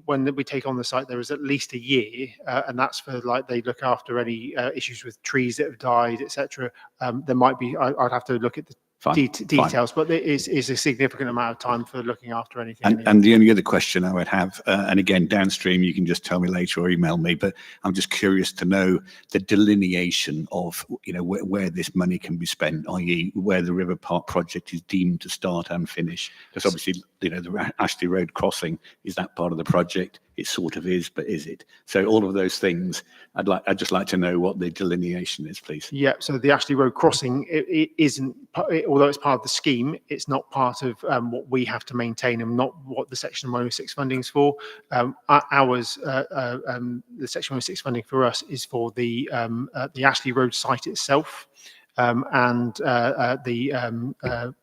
Speaker 3: when we take on the site, there is at least a year, and that's for they look after any issues with trees that have died, etc. There might be. I'd have to look at the details, but there is a significant amount of time for looking after anything.
Speaker 6: And the only other question I would have, and again, downstream, you can just tell me later or email me, but I'm just curious to know the delineation of, where this money can be spent, i.e. where the River Park project is deemed to start and finish. Because obviously, the Ashley Road crossing, is that part of the project? It sort of is, but is it? So all of those things, I'd just like to know what the delineation is, please.
Speaker 3: Yeah, so the Ashley Road crossing, it isn't, although it's part of the scheme, it's not part of what we have to maintain and not what the Section 106 funding is for. The Section 106 funding for us is for the Ashley Road site itself and the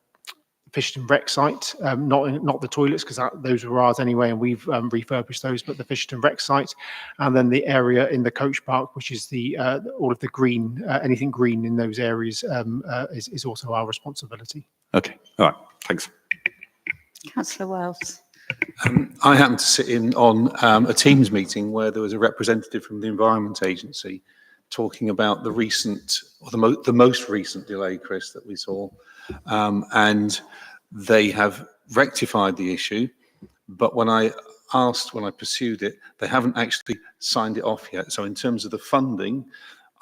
Speaker 3: Fisherton Rec site, not the toilets, because those were ours anyway, and we've refurbished those, but the Fisherton Rec site, and then the area in the coach park, which is the all of the green, anything green in those areas is also our responsibility.
Speaker 6: Okay, all right, thanks.
Speaker 1: Councillor Wells.
Speaker 10: I happened to sit in on a Teams meeting where there was a representative from the Environment Agency talking about the recent, or the most recent delay, Chris, that we saw. And they have rectified the issue, but when I pursued it, they haven't actually signed it off yet. So in terms of the funding,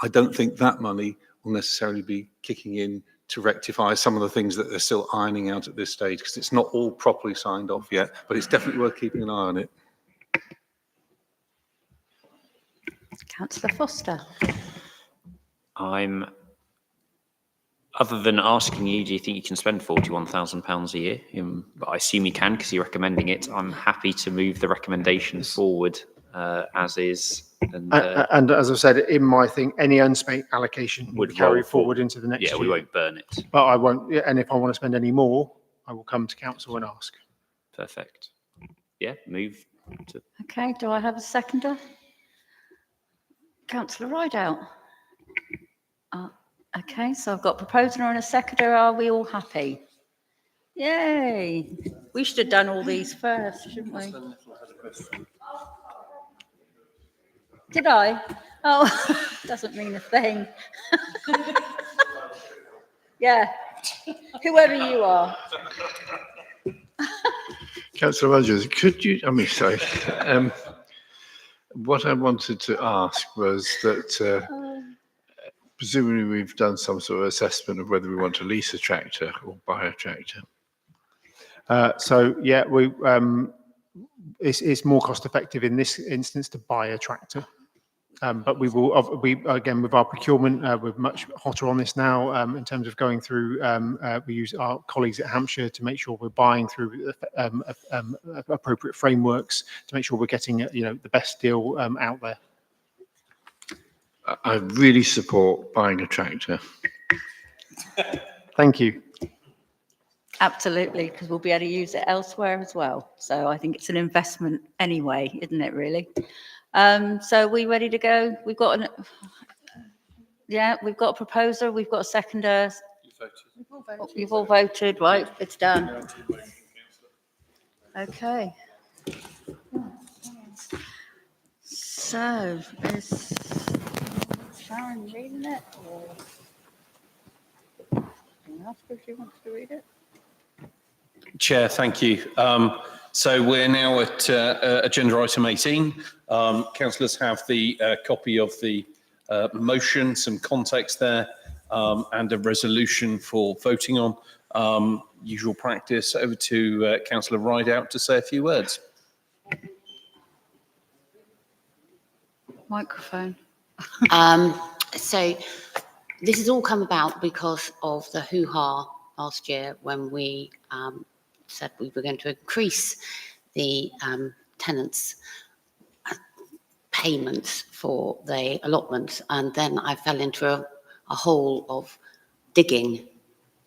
Speaker 10: I don't think that money will necessarily be kicking in to rectify some of the things that they're still ironing out at this stage, because it's not all properly signed off yet, but it's definitely worth keeping an eye on it.
Speaker 1: Councillor Foster.
Speaker 9: Other than asking you, do you think you can spend £41,000 a year? But I assume you can because you're recommending it. I'm happy to move the recommendation forward as is. And
Speaker 3: And as I've said, in my thing, any unspent allocation would
Speaker 9: Would
Speaker 3: carry
Speaker 9: roll
Speaker 3: forward into the next
Speaker 9: yeah,
Speaker 3: year.
Speaker 9: we won't burn it.
Speaker 3: But I won't, yeah, and if I want to spend any more, I will come to council and ask.
Speaker 9: Perfect. Yeah, move to.
Speaker 1: Okay, do I have a seconder? Councillor Rideout. Okay, so I've got proposer and a seconder. Are we all happy? Yay. We should have done all these first, shouldn't we? Did I? Oh, doesn't mean a thing. Yeah, whoever you are.
Speaker 8: Councillor Rogers, could you, sorry. What I wanted to ask was that presumably we've done some sort of assessment of whether we want to lease a tractor or buy a tractor.
Speaker 3: So yeah, it's more cost effective in this instance to buy a tractor. But we will, again, with our procurement, we're much hotter on this now in terms of going through, we use our colleagues at Hampshire to make sure we're buying through appropriate frameworks to make sure we're getting, the best deal out there.
Speaker 8: I really support buying a tractor.
Speaker 3: Thank you.
Speaker 1: Absolutely, because we'll be able to use it elsewhere as well. So I think it's an investment anyway, isn't it, really? So are we ready to go? We've got we've got a proposer, we've got a seconder. You've all voted, right? It's done. Okay. So is Sharon reading it, or ask her if she wants to read it?
Speaker 2: Chair, thank you. So we're now at agenda item 18. Councillors have the copy of the motion, some context there, and a resolution for voting on. Usual practice, over to Councillor Rideout to say a few words.
Speaker 1: Microphone.
Speaker 11: So this has all come about because of the hoo-ha last year when we said we were going to increase the tenants' payments for the allotments, and then I fell into a hole of digging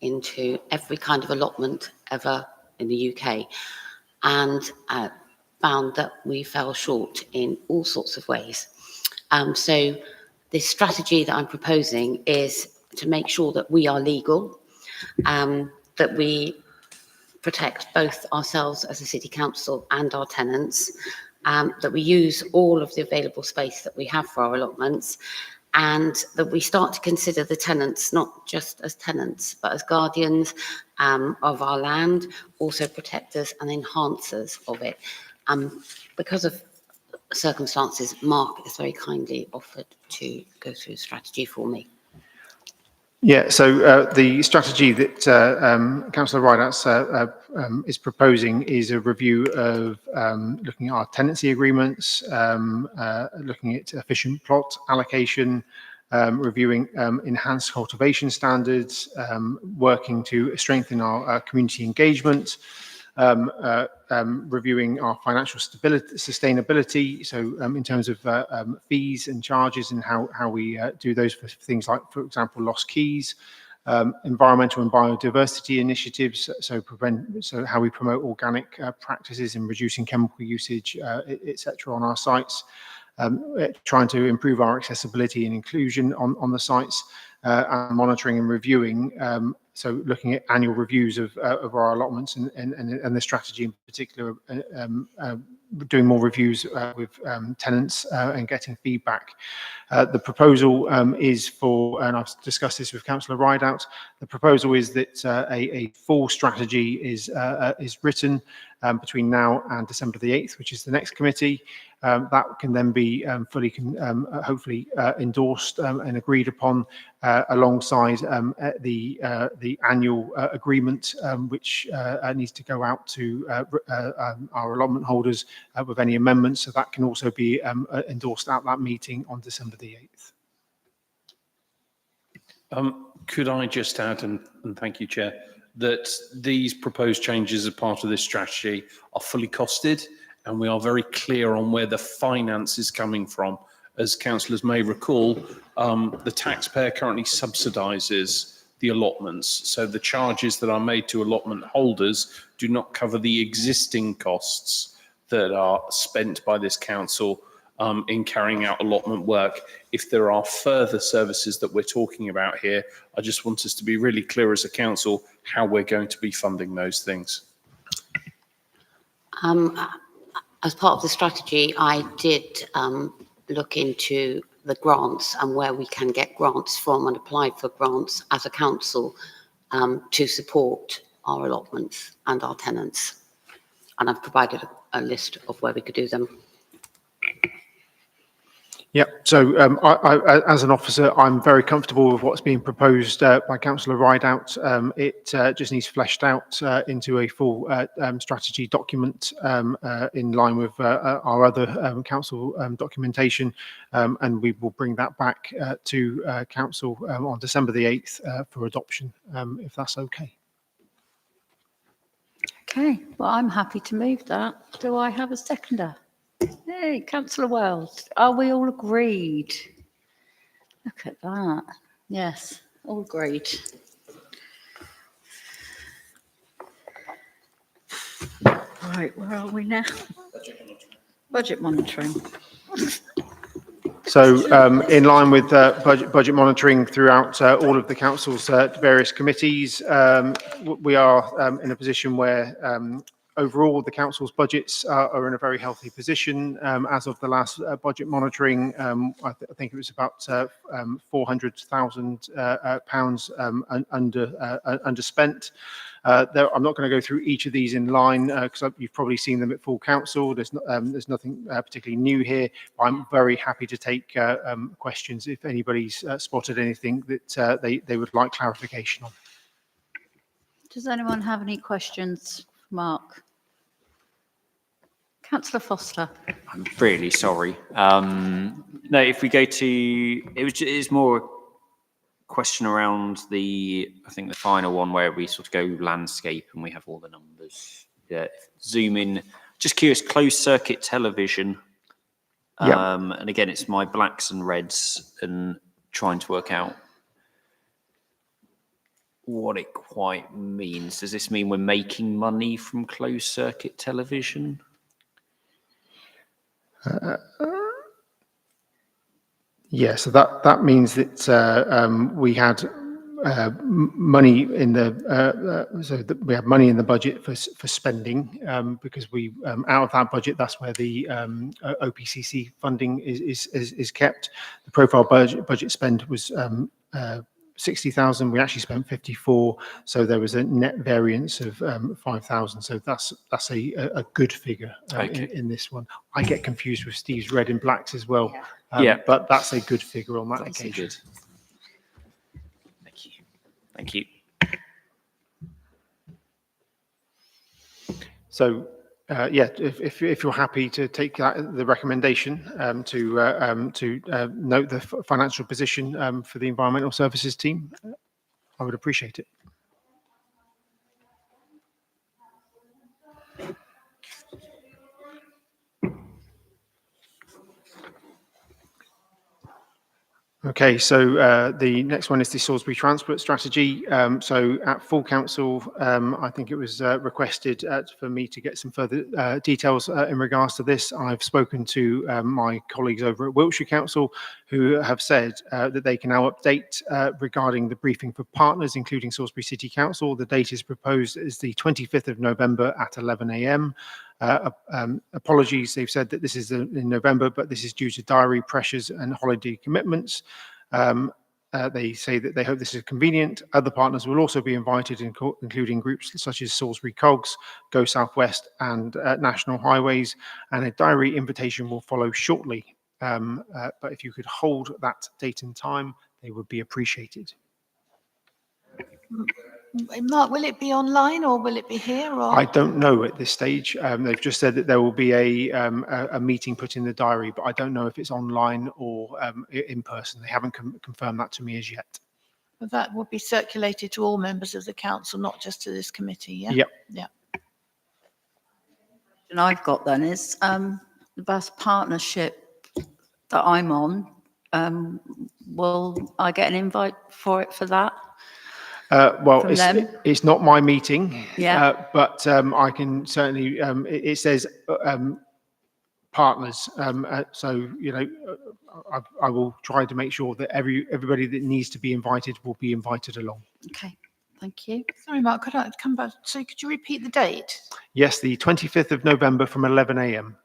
Speaker 11: into every kind of allotment ever in the UK, and found that we fell short in all sorts of ways. So this strategy that I'm proposing is to make sure that we are legal, that we protect both ourselves as a city council and our tenants, that we use all of the available space that we have for our allotments, and that we start to consider the tenants not just as tenants, but as guardians of our land, also protectors and enhancers of it. Because of circumstances, Mark has very kindly offered to go through a strategy for me.
Speaker 3: Yeah, so the strategy that Councillor Rideout is proposing is a review of looking at our tenancy agreements, looking at efficient plot allocation, reviewing enhanced cultivation standards, working to strengthen our community engagement, reviewing our financial sustainability. So in terms of fees and charges and how we do those for things like, for example, lost keys, environmental and biodiversity initiatives. So how we promote organic practices and reducing chemical usage, etc. on our sites. Trying to improve our accessibility and inclusion on the sites, and monitoring and reviewing. So looking at annual reviews of our allotments and the strategy in particular, doing more reviews with tenants and getting feedback. The proposal is for, and I've discussed this with Councillor Rideout, the proposal is that a full strategy is written between now and December the 8th, which is the next committee. That can then be fully, hopefully endorsed and agreed upon alongside the annual agreement, which needs to go out to our allotment holders with any amendments. So that can also be endorsed at that meeting on December the 8th.
Speaker 2: Could I just add, and thank you, Chair, that these proposed changes as part of this strategy are fully costed, and we are very clear on where the finance is coming from. As councillors may recall, the taxpayer currently subsidises the allotments. So the charges that are made to allotment holders do not cover the existing costs that are spent by this council in carrying out allotment work. If there are further services that we're talking about here, I just want us to be really clear as a council how we're going to be funding those things.
Speaker 11: As part of the strategy, I did look into the grants and where we can get grants from and apply for grants as a council to support our allotments and our tenants. And I've provided a list of where we could do them.
Speaker 3: Yep. So I, as an officer, I'm very comfortable with what's being proposed by Councillor Rideout. It just needs fleshed out into a full strategy document in line with our other council documentation, and we will bring that back to council on December the 8th for adoption, if that's okay.
Speaker 1: Okay, well, I'm happy to move that. Do I have a seconder? Hey, Councillor Wells, are we all agreed? Look at that. Yes, all agreed. Right, where are we now? Budget monitoring.
Speaker 3: So in line with budget monitoring throughout all of the council's various committees, we are in a position where overall the council's budgets are in a very healthy position. As of the last budget monitoring, I think it was about £400,000 underspent. I'm not going to go through each of these in line because you've probably seen them at full council. There's nothing particularly new here. I'm very happy to take questions if anybody's spotted anything that they would like clarification on.
Speaker 1: Does anyone have any questions, Mark? Councillor Foster.
Speaker 9: I'm really sorry. No, if we go to, it's more a question around I think the final one where we sort of go landscape and we have all the numbers. Yeah, zoom in. Just curious, closed circuit television. And again, it's my blacks and reds and trying to work out what it quite means. Does this mean we're making money from closed circuit television?
Speaker 3: Yeah, so that means that we had money in the we have money in the budget for spending because we out of that budget, that's where the OPCC funding is kept. The profile budget spend was 60,000. We actually spent 54, so there was a net variance of 5,000. So that's a good figure in this one. I get confused with Steve's red and blacks as well. But that's a good figure on that occasion.
Speaker 9: Good. Thank you.
Speaker 3: So if you're happy to take the recommendation to note the financial position for the environmental services team, I would appreciate it. Okay, so the next one is the Salisbury Transport Strategy. So at full council, I think it was requested for me to get some further details in regards to this. I've spoken to my colleagues over at Wiltshire Council who have said that they can now update regarding the briefing for partners, including Salisbury City Council. The date is proposed as the 25th of November at 11 a.m. Apologies, they've said that this is in November, but this is due to diary pressures and holiday commitments. They say that they hope this is convenient. Other partners will also be invited, including groups such as Salisbury Cogs, Go South West and National Highways, and a diary invitation will follow shortly. But if you could hold that date and time, they would be appreciated.
Speaker 12: Mark, will it be online or will it be here? Or?
Speaker 3: I don't know at this stage. They've just said that there will be a meeting put in the diary, but I don't know if it's online or in person. They haven't confirmed that to me as yet.
Speaker 12: But that will be circulated to all members of the council, not just to this committee, yeah?
Speaker 3: Yep.
Speaker 12: Yeah.
Speaker 1: And I've got then is the bus partnership that I'm on. Will I get an invite for that?
Speaker 3: Well,
Speaker 1: From them?
Speaker 3: it's not my meeting.
Speaker 1: Yeah.
Speaker 3: But I can certainly, it says partners. So, you know, I will try to make sure that everybody that needs to be invited will be invited along.
Speaker 1: Okay, thank you.
Speaker 12: Sorry, Mark, could I come back? So could you repeat the date?
Speaker 3: Yes, the 25th of November from 11 a.m.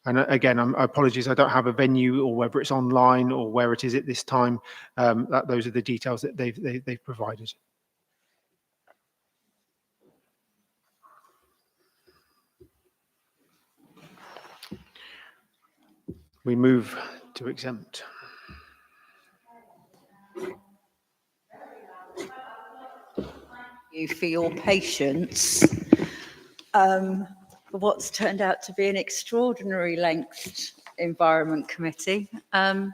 Speaker 3: And again, apologies, I don't have a venue or whether it's online or where it is at this time. Those are the details that they've provided. We move to exempt.
Speaker 1: You for your patience for what's turned out to be an extraordinary length Environment Committee.